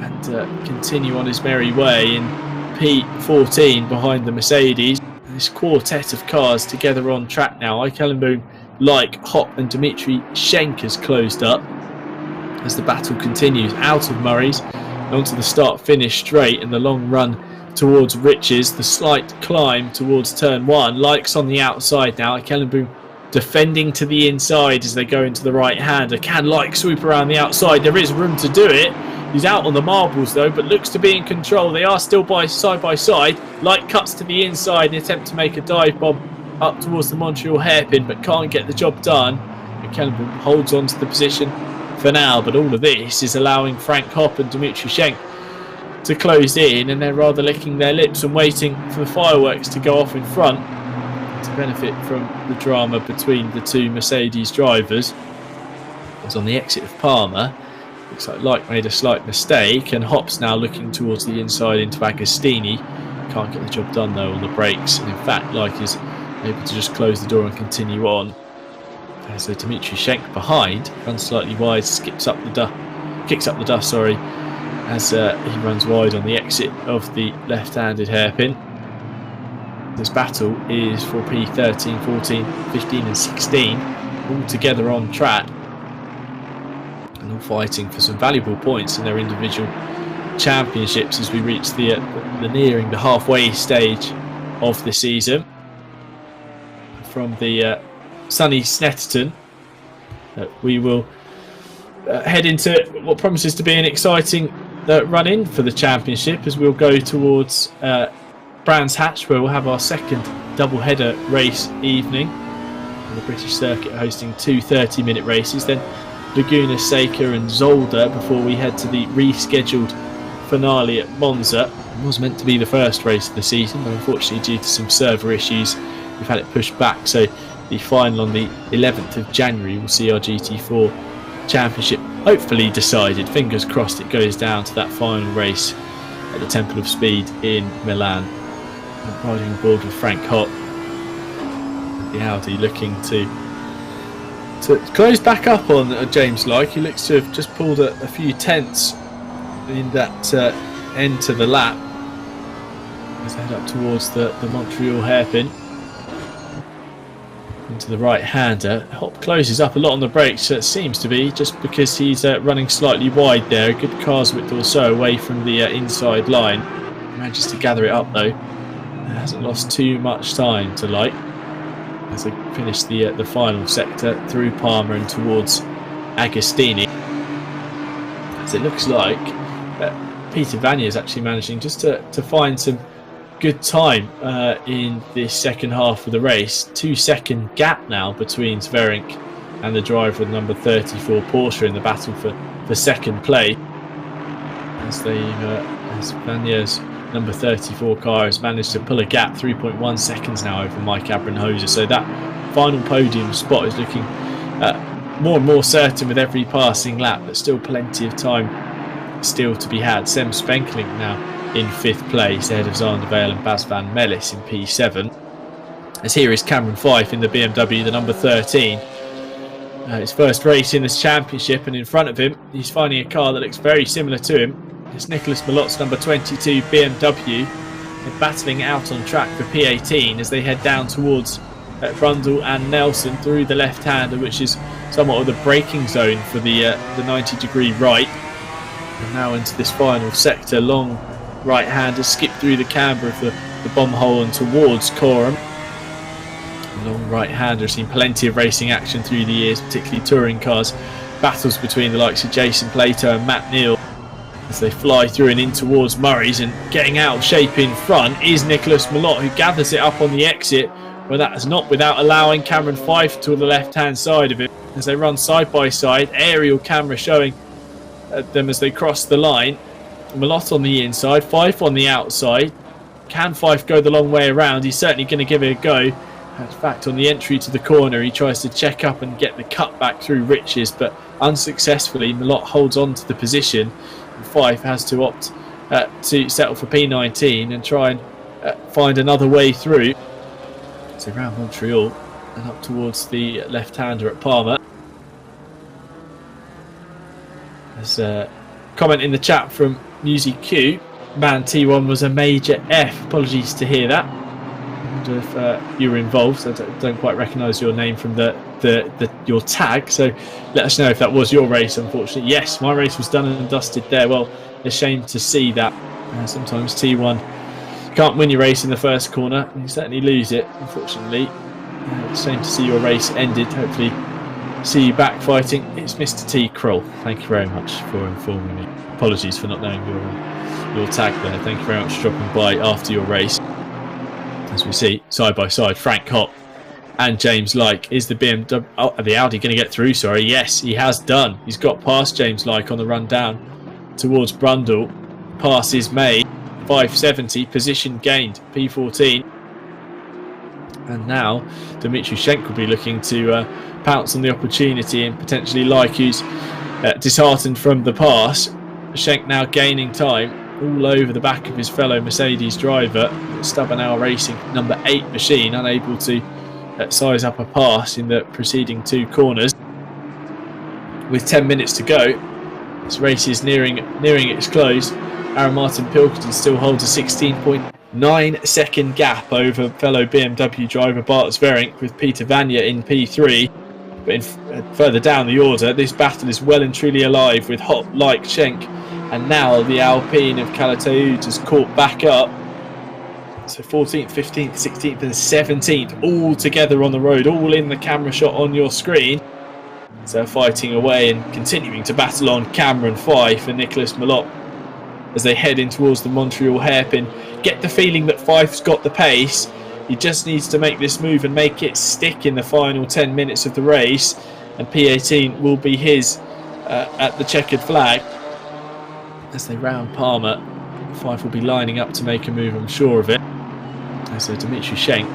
and continue on his merry way in P14 behind the Mercedes. This quartet of cars together on track now. Eikelenboom, Lyke, Hopp and Dimitri Schenk has closed up as the battle continues out of Murray's onto the start-finish straight and the long run towards Riches, the slight climb towards turn 1. Lyke's on the outside now. Eikelenboom defending to the inside as they go into the right-hander. Can Lyke swoop around the outside? There is room to do it. He's out on the marbles though, but looks to be in control. They are still side by side. Lyke cuts to the inside in an attempt to make a dive bomb up towards the Montreal hairpin, but can't get the job done. Eikelenboom holds on to the position for now, but all of this is allowing Frank Hopp and Dimitri Schenk to close in, and they're rather licking their lips and waiting for the fireworks to go off in front to benefit from the drama between the two Mercedes drivers. As on the exit of Palmer, looks like Lyke made a slight mistake, and Hopp's now looking towards the inside into Agostini. Can't get the job done though on the brakes, and in fact Lyke is able to just close the door and continue on. So Dimitri Schenk behind runs slightly wide, kicks up the dust, as he runs wide on the exit of the left-handed hairpin. This battle is for P13, 14, 15 and 16. all together on track and all fighting for some valuable points in their individual championships as we reach the nearing the halfway stage of the season. From the sunny Snetterton, we will head into what promises to be an exciting run-in for the championship as we'll go towards Brands Hatch, where we'll have our second double-header race evening. The British circuit hosting two 30-minute races, then Laguna Seca and Zolder before we head to the rescheduled finale at Monza. It was meant to be the first race of the season, but unfortunately due to some server issues we've had it pushed back, so the final on the 11th of January will see our GT4 championship hopefully decided. Fingers crossed it goes down to that final race at the Temple of Speed in Milan. I'm riding aboard with Frank Hopp, the Audi, looking to close back up on James Like. He looks to have just pulled a few tenths in that end to the lap as they head up towards the Montreal hairpin into the right-hander. Hopp closes up a lot on the brakes, it seems to be just because he's running slightly wide there, a good car's width or so away from the inside line. Manages to gather it up though, hasn't lost too much time to Like as they finish the final sector through Palmer and towards Agostini. As it looks like Peter Vanier is actually managing just to find some good time in this second half of the race. 2-second gap now between Sverink and the driver of number 34 Porsche in the battle for second place, as Vanier's number 34 car has managed to pull a gap 3.1 seconds now over Mike Abrenhoser. So that final podium spot is looking more and more certain with every passing lap, but still plenty of time still to be had. Sem Spenkelink now in 5th place ahead of Zandervale and Bas van Mellis in P7. As here is Cameron Fyfe in the BMW, the number 13. His first race in this championship, and in front of him he's finding a car that looks very similar to him. It's Nicholas Malot's number 22 BMW. They're battling out on track for P18 as they head down towards Brundle and Nelson through the left-hander, which is somewhat of the braking zone for the 90-degree right. And now into this final sector, long right-hander skip through the camber of the bomb hole and towards Coram. The long right-hander has seen plenty of racing action through the years, particularly touring cars. Battles between the likes of Jason Plato and Matt Neal as they fly through and in towards Murray's, and getting out of shape in front is Nicholas Malot, who gathers it up on the exit, but that is not without allowing Cameron Fyfe to the left-hand side of it as they run side by side. Aerial camera showing them as they cross the line. Malot on the inside, Fyfe on the outside. Can Fyfe go the long way around? He's certainly going to give it a go. In fact, on the entry to the corner, he tries to check up and get the cut back through Riches, but unsuccessfully. Malot holds on to the position. Fyfe has to opt to settle for P19 and try and find another way through. So around Montreal and up towards the left-hander at Palmer. There's a comment in the chat from Music Q. Man T1 was a major F. Apologies to hear that. I wonder if you were involved. I don't quite recognise your name from your tag, so let us know if that was your race. Unfortunately, yes, my race was done and dusted there. Well, a shame to see that. Sometimes T1 can't win your race in the first corner, and you certainly lose it, unfortunately. Shame to see your race ended. Hopefully see you back fighting. It's Mr. T. Kroll. Thank you very much for informing me. Apologies for not knowing your tag there. Thank you very much for dropping by after your race. As we see side by side, Frank Hopp and James Like. Is the BMW, the Audi going to get through? Sorry, yes, he has done. He's got past James Like on the run down towards Brundle. Pass is made. 570, position gained. P14. And now Dmitry Schenk will be looking to pounce on the opportunity, and potentially Like, who's disheartened from the pass. Schenk now gaining time all over the back of his fellow Mercedes driver. Stubborn Hour Racing number 8 machine unable to size up a pass in the preceding two corners. With 10 minutes to go, this race is nearing its close. Aaron Martin Pilkington still holds a 16.9 second gap over fellow BMW driver Bart Sverink, with Peter Vanier in P3. But further down the order, this battle is well and truly alive with Hot Like Schenk, and now the Alpine of Kalataoud has caught back up. So 14th, 15th, 16th and 17th all together on the road, all in the camera shot on your screen. So fighting away and continuing to battle on Cameron Fife and Nicholas Malott as they head in towards the Montreal hairpin. Get the feeling that Fife's got the pace. He just needs to make this move and make it stick in the final 10 minutes of the race, and P18 will be his at the checkered flag. As they round Palmer, Fife will be lining up to make a move, I'm sure of it. As Dimitri Schenk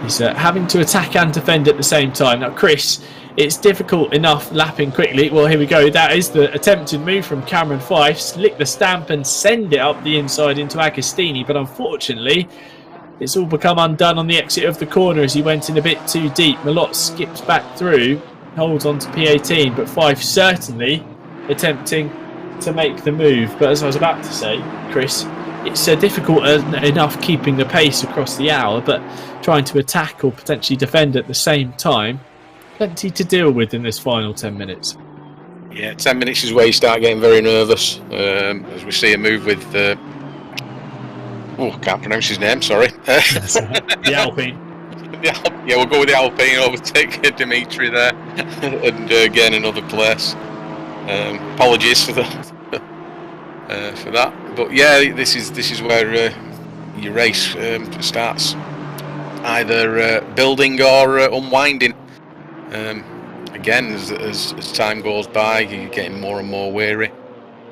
is having to attack and defend at the same time. Now, Chris, it's difficult enough lapping quickly. Well, here we go. That is the attempted move from Cameron Fife. Lick the stamp and send it up the inside into Agostini. But unfortunately, it's all become undone on the exit of the corner as he went in a bit too deep. Malott skips back through, holds on to P18, but Fife certainly attempting to make the move. But as I was about to say, Chris, it's difficult enough keeping the pace across the hour, but trying to attack or potentially defend at the same time, plenty to deal with in this final 10 minutes. Yeah, 10 minutes is where you start getting very nervous. As we see a move with... I can't pronounce his name, sorry. The Alpine. Yeah, we'll go with the Alpine, overtake Dimitri there, and gain another place. Apologies for that. But yeah, this is where your race starts either building or unwinding. Again, as time goes by, you're getting more and more weary.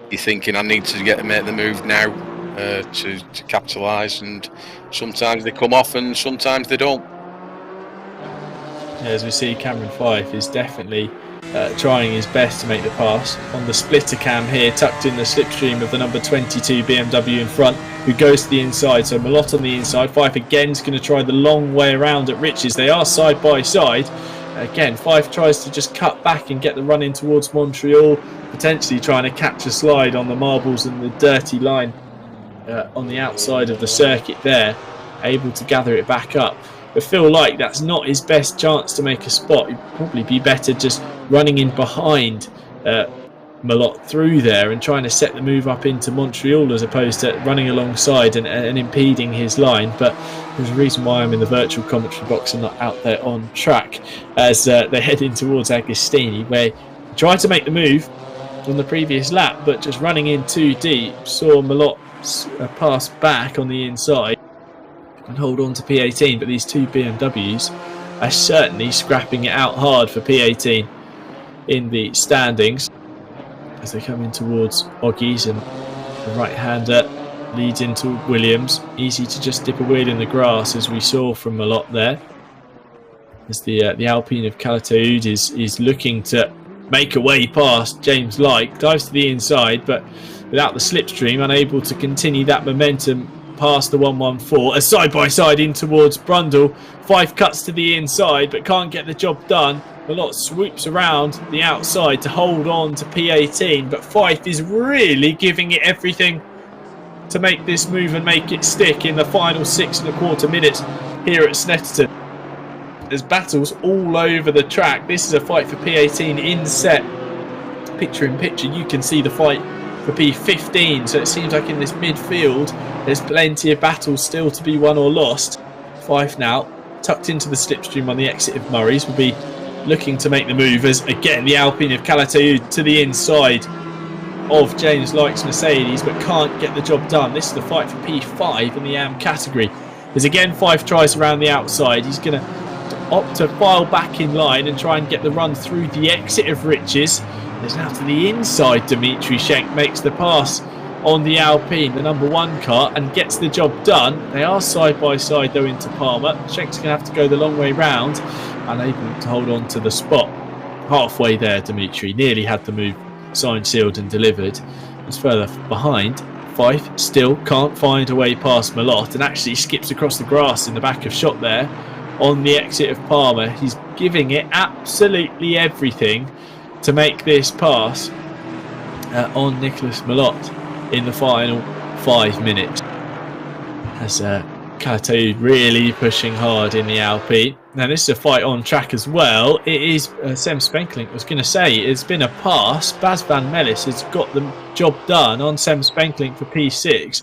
You're thinking, I need to make the move now to capitalise, and sometimes they come off and sometimes they don't. As we see, Cameron Fife is definitely trying his best to make the pass. On the splitter cam here, tucked in the slipstream of the number 22 BMW in front, who goes to the inside. So Malott on the inside. Fife again is going to try the long way around at Riches. They are side by side. Again, Fife tries to just cut back and get the run in towards Montreal, potentially trying to catch a slide on the marbles and the dirty line on the outside of the circuit there, able to gather it back up. But feel like that's not his best chance to make a spot. He'd probably be better just running in behind Malott through there and trying to set the move up into Montreal as opposed to running alongside and impeding his line. But there's a reason why I'm in the virtual commentary box and not out there on track as they head in towards Agostini, where he tried to make the move on the previous lap but just running in too deep, saw Malott pass back on the inside and hold on to P18, but these two BMWs are certainly scrapping it out hard for P18 in the standings as they come in towards Oggies, and the right-hander leads into Williams. Easy to just dip a wheel in the grass, as we saw from Malott there, as the Alpine of Kalataoud is looking to make a way past James Lyke. Dives to the inside, but without the slipstream, unable to continue that momentum past the 114. As side by side in towards Brundle. Fife cuts to the inside but can't get the job done. Malott swoops around the outside to hold on to P18, but Fife is really giving it everything to make this move and make it stick in the final 6.25 minutes here at Snetterton. There's battles all over the track. This is a fight for P18 in set. Picture in picture, you can see the fight for P15, so it seems like in this midfield there's plenty of battles still to be won or lost. Fife now tucked into the slipstream on the exit of Murray's will be looking to make the move as again the Alpine of Kalataoud to the inside of James Lyke's Mercedes, but can't get the job done. This is the fight for P5 in the AM category, as again Fife tries around the outside. He's going to opt to file back in line and try and get the run through the exit of Riches. There's now to the inside. Dimitri Schenk makes the pass on the Alpine, the number one car, and gets the job done. They are side by side though into Palmer. Schenk's going to have to go the long way round, unable to hold on to the spot. Halfway there, Dimitri nearly had the move signed, sealed and delivered. As further behind, Fife still can't find a way past Malott and actually skips across the grass in the back of shot there on the exit of Palmer. He's giving it absolutely everything to make this pass on Nicholas Malott in the final 5 minutes. As Kalatu really pushing hard in the Alpine. Now this is a fight on track as well. It is Sem Spenkelink. I was going to say it's been a pass. Bas van Melis has got the job done on Sem Spenkelink for P6,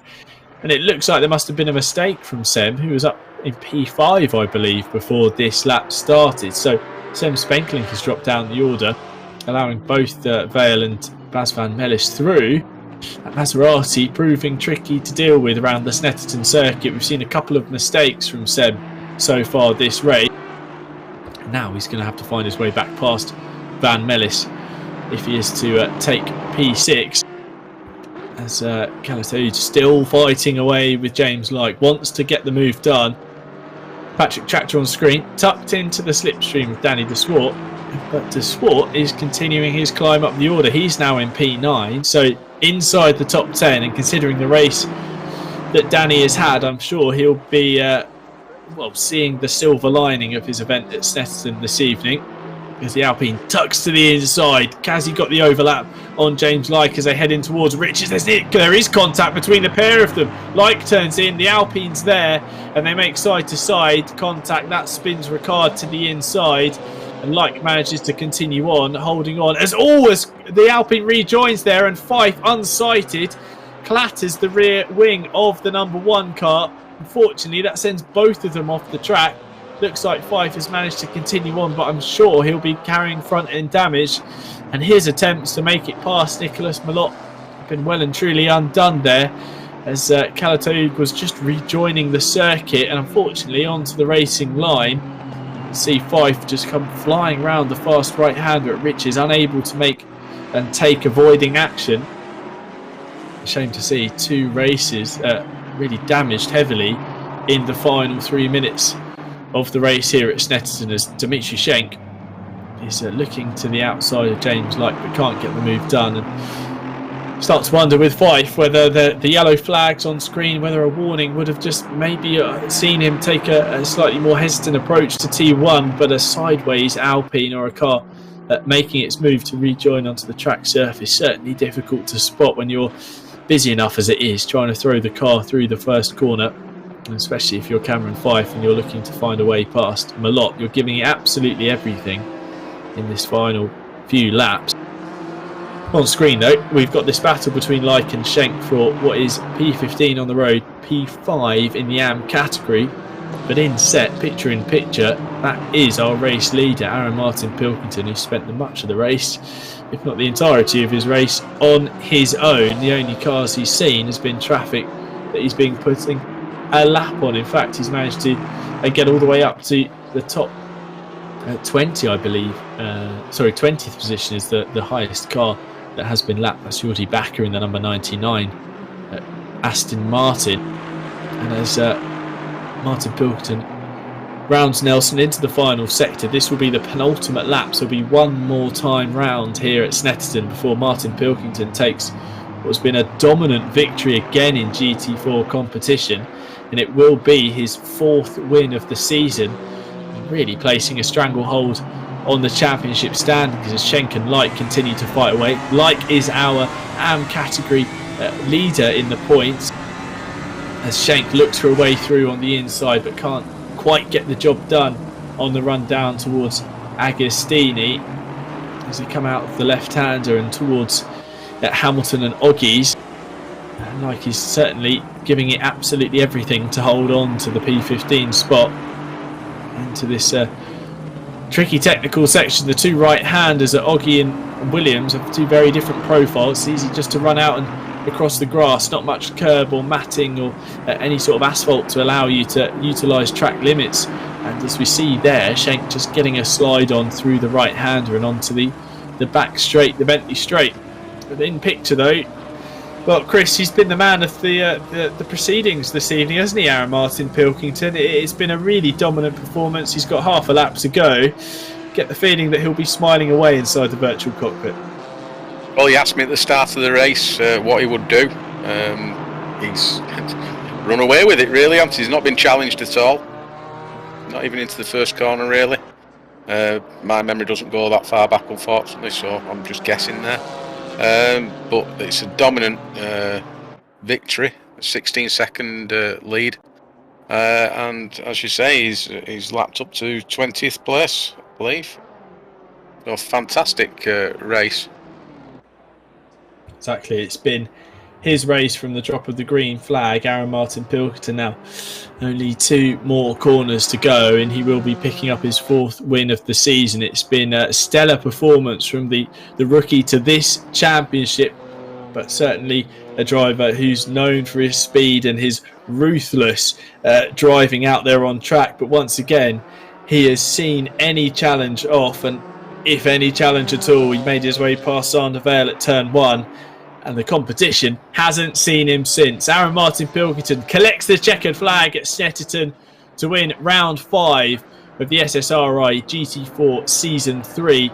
and it looks like there must have been a mistake from Sem, who was up in P5 I believe before this lap started. So Sem Spenkelink has dropped down the order, allowing both Vale and Bas van Melis through. And Maserati proving tricky to deal with around the Snetterton circuit. We've seen a couple of mistakes from Seb so far this race. Now he's going to have to find his way back past Van Melis if he is to take P6. As Kalatu still fighting away with James Lyke, wants to get the move done. Patrick Tractor on screen, tucked into the slipstream with Danny de Swart. But de Swart is continuing his climb up the order. He's now in P9, so inside the top 10, and considering the race that Danny has had, I'm sure he'll be seeing the silver lining of his event at Snetterton this evening, as the Alpine tucks to the inside. Kazi got the overlap on James Lyke as they head in towards Riches. There is contact between the pair of them. Lyke turns in, the Alpine's there, and they make side to side contact. That spins Ricard to the inside, and Lyke manages to continue on, holding on. As always, the Alpine rejoins there, and Fife, unsighted, clatters the rear wing of the number 1 car. Unfortunately, that sends both of them off the track. Looks like Fife has managed to continue on, but I'm sure he'll be carrying front end damage. And his attempts to make it past Nicolas Malott have been well and truly undone there, as Kalatu was just rejoining the circuit, and unfortunately onto the racing line. See Fife just come flying round the fast right-hander at Riches, unable to make and take avoiding action. Shame to see 2 races really damaged heavily in the final 3 minutes of the race here at Snetterton, as Dimitri Schenk is looking to the outside of James Lyke but can't get the move done, and start to wonder with Fife whether the yellow flags on screen, whether a warning would have just maybe seen him take a slightly more hesitant approach to T1, but a sideways Alpine or a car making its move to rejoin onto the track surface, certainly difficult to spot when you're busy enough as it is trying to throw the car through the first corner, especially if you're Cameron Fife and you're looking to find a way past Malott. You're giving it absolutely everything in this final few laps. On screen though, we've got this battle between Lyke and Schenk for what is P15 on the road, P5 in the AM category, but in set, picture in picture, that is our race leader, Aaron Martin Pilkington, who spent much of the race, if not the entirety of his race, on his own. The only cars he's seen has been traffic that he's been putting a lap on. In fact, he's managed to get all the way up to the top 20, I believe. 20th position is the highest car that has been lapped. That's Jordi Bakker in the number 99 Aston Martin. And as Martin Pilkington rounds Nelson into the final sector, this will be the penultimate lap, so there'll be one more time round here at Snetterton before Martin Pilkington takes what's been a dominant victory again in GT4 competition, and it will be his 4th win of the season, really placing a stranglehold on the championship stand, because as Schenk and Lyke continue to fight away. Lyke is our AM category leader in the points, as Schenk looks for a way through on the inside but can't quite get the job done on the run down towards Agostini as they come out of the left-hander and towards Hamilton and Oggies. And Lyke is certainly giving it absolutely everything to hold on to the P15 spot into this tricky technical section. The 2 right-handers at Oggie and Williams have 2 very different profiles. It's easy just to run out and across the grass, not much curb or matting or any sort of asphalt to allow you to utilise track limits. And as we see there, Schenk just getting a slide on through the right-hander and onto the back straight, the Bentley straight. But in picture though, well, Chris, he's been the man of the proceedings this evening, hasn't he, Aaron Martin Pilkington? It's been a really dominant performance. He's got half a lap to go. Get the feeling that he'll be smiling away inside the virtual cockpit. Well, he asked me at the start of the race what he would do. He's run away with it, really, hasn't he? He's not been challenged at all. Not even into the first corner, really. My memory doesn't go that far back, unfortunately, so I'm just guessing there. But it's a dominant victory, a 16-second lead and as you say, he's lapped up to 20th place, I believe. So fantastic race. Exactly, it's been his race from the drop of the green flag. Aaron Martin Pilkington now only 2 more corners to go, and he will be picking up his 4th win of the season. It's been a stellar performance from the rookie to this championship, but certainly a driver who's known for his speed and his ruthless driving out there on track. But once again, he has seen any challenge off, and if any challenge at all. He made his way past Sander Vale at turn 1, and the competition hasn't seen him since. Aaron Martin Pilkington collects the checkered flag at Snetterton to win round 5 of the SSRi GT4 Season 3.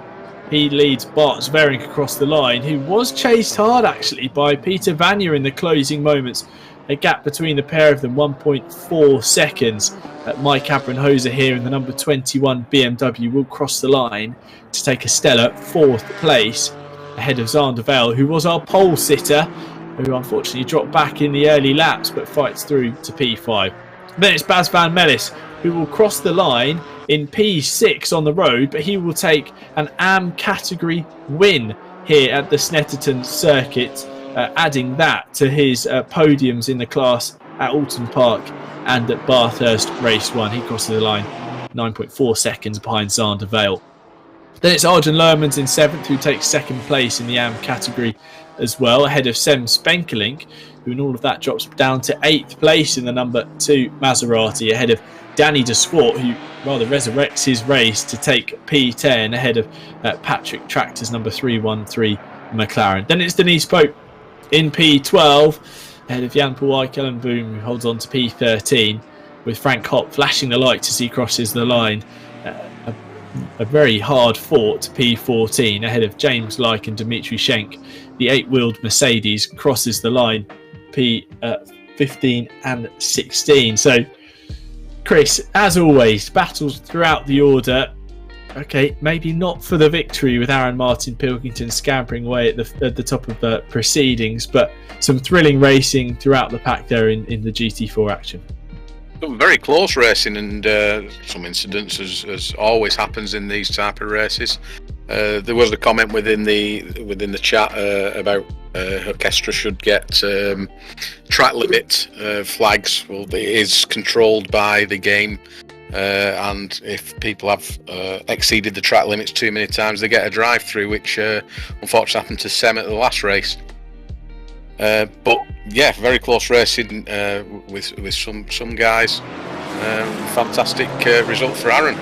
He leads Bart Zverink across the line, who was chased hard actually by Peter Vanya in the closing moments. A gap between the pair of them, 1.4 seconds. Mike Abramhoser here in the number 21 BMW will cross the line to take a stellar 4th place ahead of Sander Vale, who was our pole sitter, who unfortunately dropped back in the early laps but fights through to P5. Then it's Bas van Mellis, who will cross the line in P6 on the road, but he will take an AM category win here at the Snetterton circuit, adding that to his podiums in the class at Alton Park and at Bathurst Race 1. He crosses the line 9.4 seconds behind Sander Vale. Then it's Arjen Lermans in 7th, who takes 2nd place in the AM category as well, ahead of Sem Spenkelink, who in all of that drops down to 8th place in the number 2 Maserati, ahead of Danny de Swart, who rather resurrects his race to take P10, ahead of Patrick Tractor's number 313 McLaren. Then it's Denise Pope in P12, ahead of Jan-Paul Eikelenboom, who holds on to P13, with Frank Hopp flashing the lights as he crosses the line. A very hard fought P14 ahead of James Lyke and Dimitri Schenk. The 8-wheeled Mercedes crosses the line P15 and 16. So, Chris, as always, battles throughout the order. Okay, maybe not for the victory with Aaron Martin Pilkington scampering away at the top of the proceedings, but some thrilling racing throughout the pack there in the GT4 action. Very close racing, and some incidents, as always happens in these type of races. There was a comment within the chat about Orchestra should get track limit flags. Well, it is controlled by the game, and if people have exceeded the track limits too many times, they get a drive-through, which unfortunately happened to Sem at the last race. But yeah, very close racing with some guys. Fantastic result for Aaron.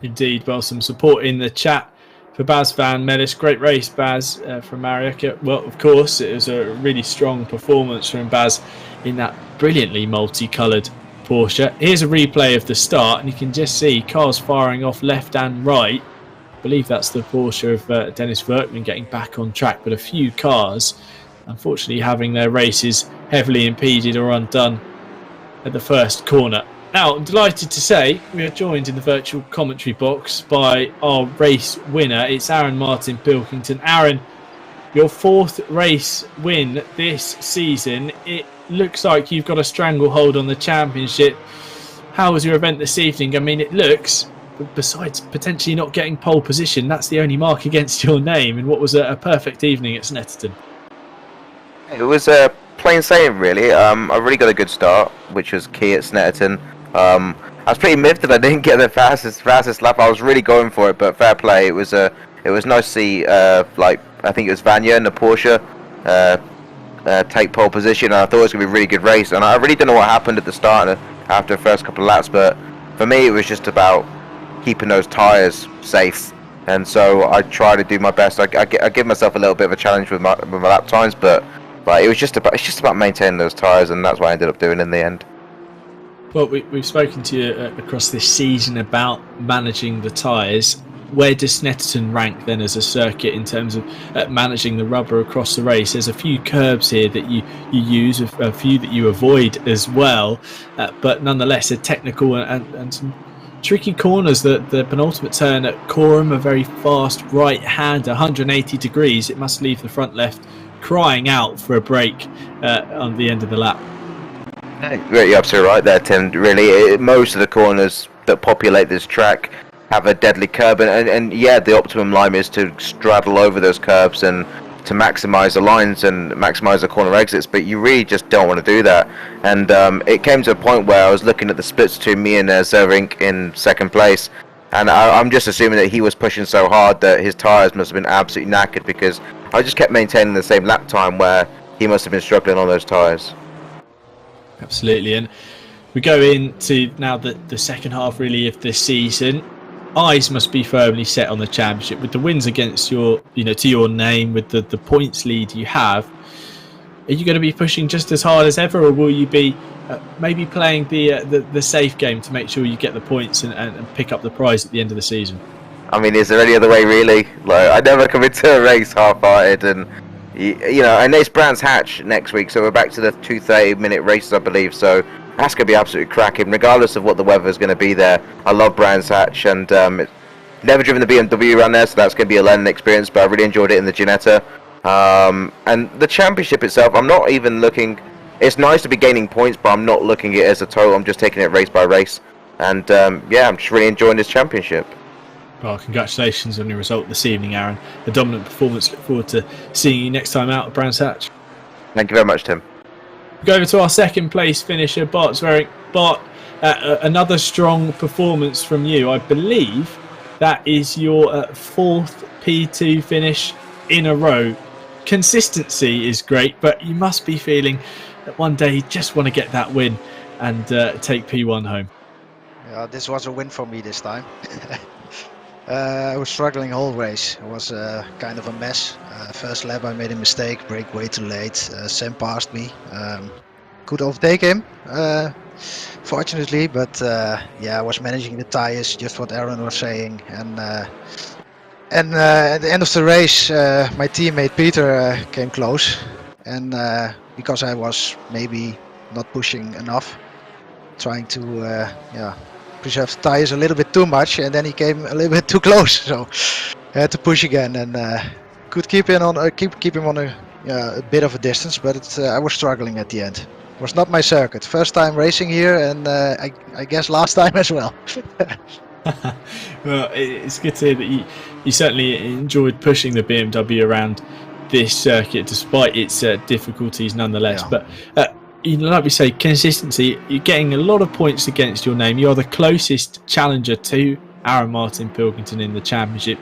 Indeed, well, some support in the chat for Bas van Mellis. Great race, Bas, from Marioka. Well, of course, it was a really strong performance from Bas in that brilliantly multicoloured Porsche. Here's a replay of the start, and you can just see cars firing off left and right. I believe that's the Porsche of Dennis Verkman getting back on track, but a few cars unfortunately having their races heavily impeded or undone at the first corner. Now, I'm delighted to say we are joined in the virtual commentary box by our race winner. It's Aaron Martin Pilkington. Aaron, your 4th race win this season. It looks like you've got a stranglehold on the championship. How was your event this evening? I mean, it looks, besides potentially not getting pole position, that's the only mark against your name in what was a perfect evening at Snetterton. It was plain sailing, really. I really got a good start, which was key at Snetterton. I was pretty miffed that I didn't get the fastest lap. I was really going for it, but fair play. It was nice to see, like, I think it was Vanya and the Porsche take pole position. And I thought it was going to be a really good race. And I really don't know what happened at the start after the first couple of laps, but for me it was just about keeping those tyres safe. And so I try to do my best. I give myself a little bit of a challenge with my lap times, but it's just about maintaining those tyres, and that's what I ended up doing in the end. Well, we've spoken to you across this season about managing the tyres. Where does Snetterton rank then as a circuit in terms of managing the rubber across the race? There's a few curbs here that you use, a few that you avoid as well, but nonetheless a technical and some tricky corners. The penultimate turn at Coram, a very fast right hand, 180 degrees. It must leave the front left crying out for a break on the end of the lap. You're absolutely right there, Tim. Really, most of the corners that populate this track have a deadly curb, and yeah, the optimum line is to straddle over those curbs and to maximise the lines and maximise the corner exits, but you really just don't want to do that. And it came to a point where I was looking at the splits between me and Zerink in second place, and I'm just assuming that he was pushing so hard that his tyres must have been absolutely knackered, because I just kept maintaining the same lap time where he must have been struggling on those tyres. Absolutely, and we go into now the second half really of this season. Eyes must be firmly set on the championship with the wins against your, to your name, with the points lead you have. Are you going to be pushing just as hard as ever, or will you be maybe playing the safe game to make sure you get the points and pick up the prize at the end of the season? I mean, is there any other way, really? Like, I never come into a race half-hearted, and and it's Brands Hatch next week, so we're back to the 2 30-minute races, I believe. So that's going to be absolutely cracking, regardless of what the weather is going to be there. I love Brands Hatch, and never driven the BMW around there, so that's going to be a learning experience, but I really enjoyed it in the Ginetta. And the championship itself, I'm not even looking... It's nice to be gaining points, but I'm not looking at it as a total. I'm just taking it race by race. And yeah, I'm just really enjoying this championship. Well, congratulations on your result this evening, Aaron. A dominant performance. Look forward to seeing you next time out at Brands Hatch. Thank you very much, Tim. Go over to our second place finisher, Bart Zwerink. Bart, another strong performance from you. I believe that is your fourth P2 finish in a row. Consistency is great, but you must be feeling that one day you just want to get that win and take P1 home. Yeah, this was a win for me this time. I was struggling whole race. It was kind of a mess. First lap I made a mistake, brake way too late. Sam passed me. Could overtake him, fortunately, but yeah, I was managing the tires, just what Aaron was saying. And at the end of the race, my teammate Peter came close, and because I was maybe not pushing enough, trying to preserve the tires a little bit too much, and then he came a little bit too close, so I had to push again, and could keep him on a bit of a distance, but I was struggling at the end. It was not my circuit. First time racing here, and I guess last time as well. Well, it's good to hear that you certainly enjoyed pushing the BMW around this circuit despite its difficulties nonetheless. Yeah. But like we say, consistency, you're getting a lot of points against your name. You're the closest challenger to Aaron Martin Pilkington in the championship.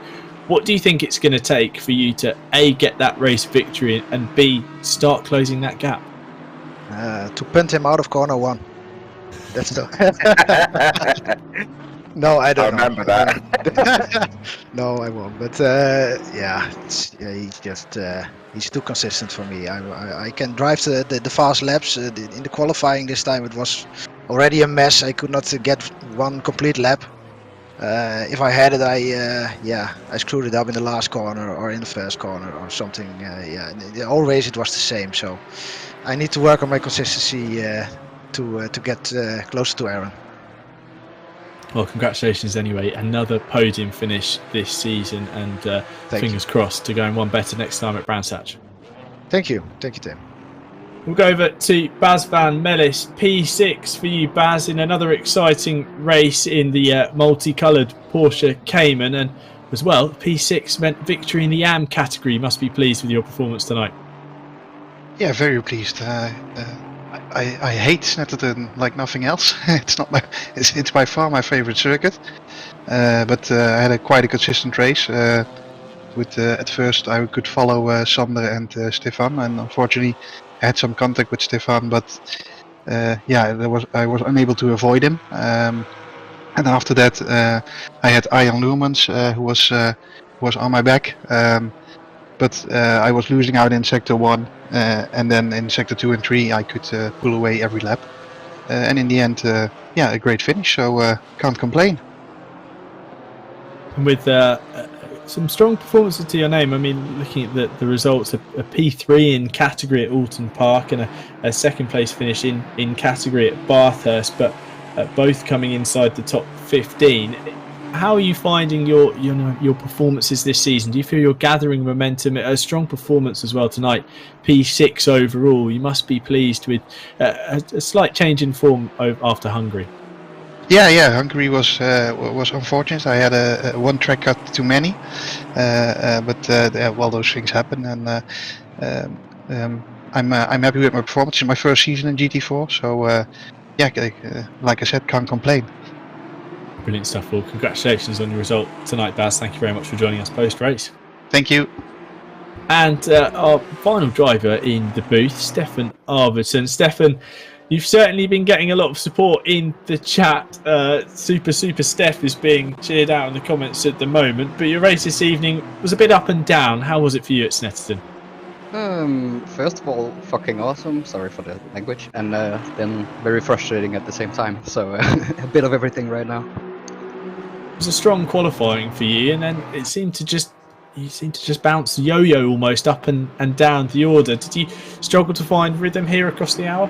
What do you think it's going to take for you to A, get that race victory, and B, start closing that gap? To punt him out of corner 1. That's the... No, I don't remember that. No, I won't. But yeah, he's just he's too consistent for me. I can drive the fast laps. In the qualifying this time, it was already a mess. I could not get one complete lap. If I had it, I screwed it up in the last corner or in the first corner or something. Yeah, the whole race it was the same. So I need to work on my consistency to get closer to Aaron. Well, congratulations anyway. Another podium finish this season, and fingers crossed to go and one better next time at Brands Hatch. Thank you, Tim. We'll go over to Baz van Mellis, P6 for you, Baz, in another exciting race in the multicoloured Porsche Cayman, and as well, P6 meant victory in the AM category. You must be pleased with your performance tonight. Yeah, very pleased. I hate Snetterton like nothing else. It's by far my favorite circuit. But I had quite a consistent race. At first I could follow Sander and Stefan, and unfortunately I had some contact with Stefan, but I was unable to avoid him. And after that I had Arjan Loermans who was on my back. But I was losing out in Sector 1, and then in Sector 2 and 3 I could pull away every lap. And in the end, a great finish, so can't complain. And with some strong performances to your name, I mean, looking at the results, a P3 in category at Alton Park and a second place finish in category at Bathurst, but both coming inside the top 15. how are you finding your performances this season? Do you feel you're gathering momentum? A strong performance as well tonight, P6 overall. You must be pleased with a slight change in form after Hungary. Yeah. Hungary was unfortunate. I had a one track cut too many, but well, those things happen, and I'm happy with my performance in my first season in GT4. So like I said, can't complain. Brilliant stuff. Well, congratulations on your result tonight, Baz. Thank you very much for joining us post-race. Thank you. And our final driver in the booth, Stefan Arvidsson. Stefan, you've certainly been getting a lot of support in the chat. Super Steph is being cheered out in the comments at the moment. But your race this evening was a bit up and down. How was it for you at Snetterton? First of all, fucking awesome. Sorry for the language. And then very frustrating at the same time. So a bit of everything right now. It was a strong qualifying for you, and then you seemed to just bounce yo-yo almost up and down the order. Did you struggle to find rhythm here across the hour?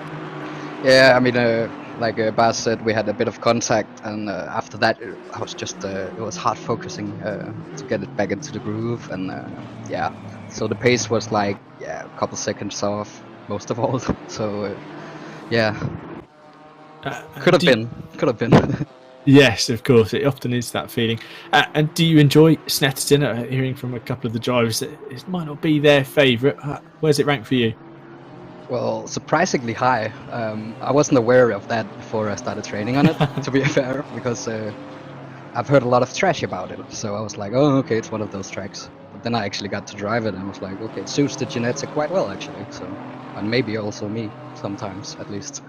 Yeah, I mean, like Baz said, we had a bit of contact, and after that, I was just it was hard focusing to get it back into the groove, and yeah. So the pace was like a couple seconds off most of all. So yeah, could have been. Yes, of course. It often is that feeling. And do you enjoy Snetterton? Hearing from a couple of the drivers that it might not be their favourite. Where's it ranked for you? Well, surprisingly high. I wasn't aware of that before I started training on it, to be fair, because I've heard a lot of trash about it. So I was like, oh, okay, it's one of those tracks. But then I actually got to drive it and I was like, okay, it suits the genetic quite well, actually. So, and maybe also me, sometimes, at least.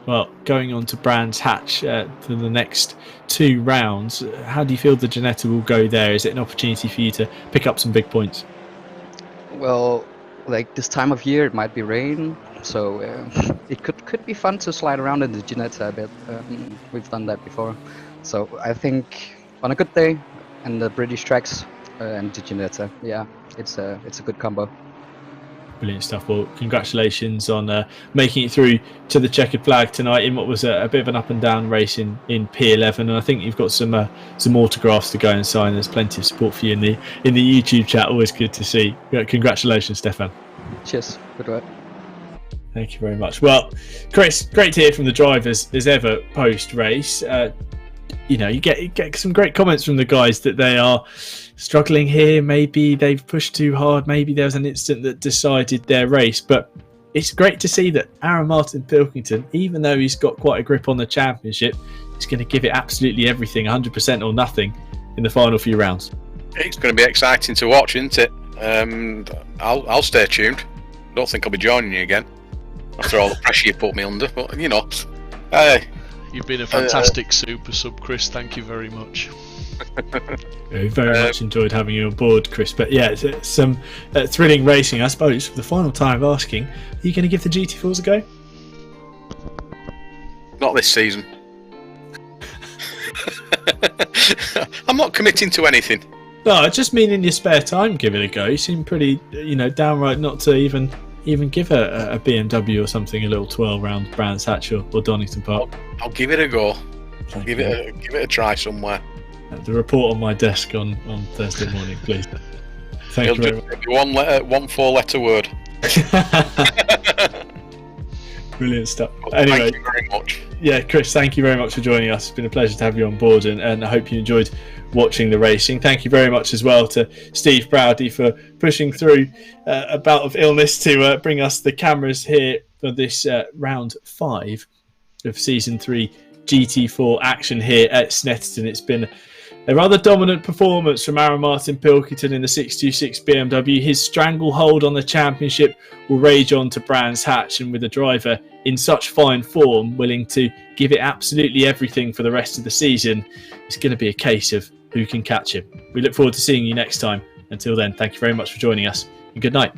Well, going on to Brands Hatch for the next 2 rounds, how do you feel the Ginetta will go there? Is it an opportunity for you to pick up some big points? Well, like this time of year, it might be rain, so it could be fun to slide around in the Ginetta a bit. We've done that before, so I think on a good day, and the British tracks and the Ginetta, yeah, it's a good combo. Brilliant stuff. Well, congratulations on making it through to the checkered flag tonight in what was a bit of an up and down race in P11, and I think you've got some autographs to go and sign. There's plenty of support for you in the YouTube chat. Always good to see. Congratulations, Stefan. Cheers. Good work. Thank you very much. Well, Chris, great to hear from the drivers as ever post race. You get some great comments from the guys that they are struggling here. Maybe they've pushed too hard. Maybe there was an incident that decided their race. But it's great to see that Aaron Martin Pilkington, even though he's got quite a grip on the championship, is going to give it absolutely everything, 100% or nothing, in the final few rounds. It's going to be exciting to watch, isn't it? I'll stay tuned. Don't think I'll be joining you again after all the pressure you put me under. But you've been a fantastic super sub, Chris. Thank you very much. We very much enjoyed having you on board, Chris. But yeah, it's some thrilling racing, I suppose. For the final time of asking, are you going to give the GT4s a go? Not this season. I'm not committing to anything. No, I just mean in your spare time, give it a go. You seem pretty, downright not to even give a BMW or something a little 12 round Brands Hatch or Donington Park. I'll give it a go. I'll give it a try somewhere. The report on my desk on Thursday morning, please. Thank you very much. One 4-letter word. Brilliant stuff. Anyway, thank you very much. Yeah, Chris, thank you very much for joining us. It's been a pleasure to have you on board, and I hope you enjoyed watching the racing. Thank you very much as well to Steve Browdy for pushing through a bout of illness to bring us the cameras here for this round 5 of Season 3 GT4 action here at Snetterton. It's been a rather dominant performance from Aaron Martin Pilkington in the 626 BMW. His stranglehold on the championship will rage on to Brands Hatch, and with a driver in such fine form, willing to give it absolutely everything for the rest of the season, it's going to be a case of who can catch him. We look forward to seeing you next time. Until then, thank you very much for joining us, and good night.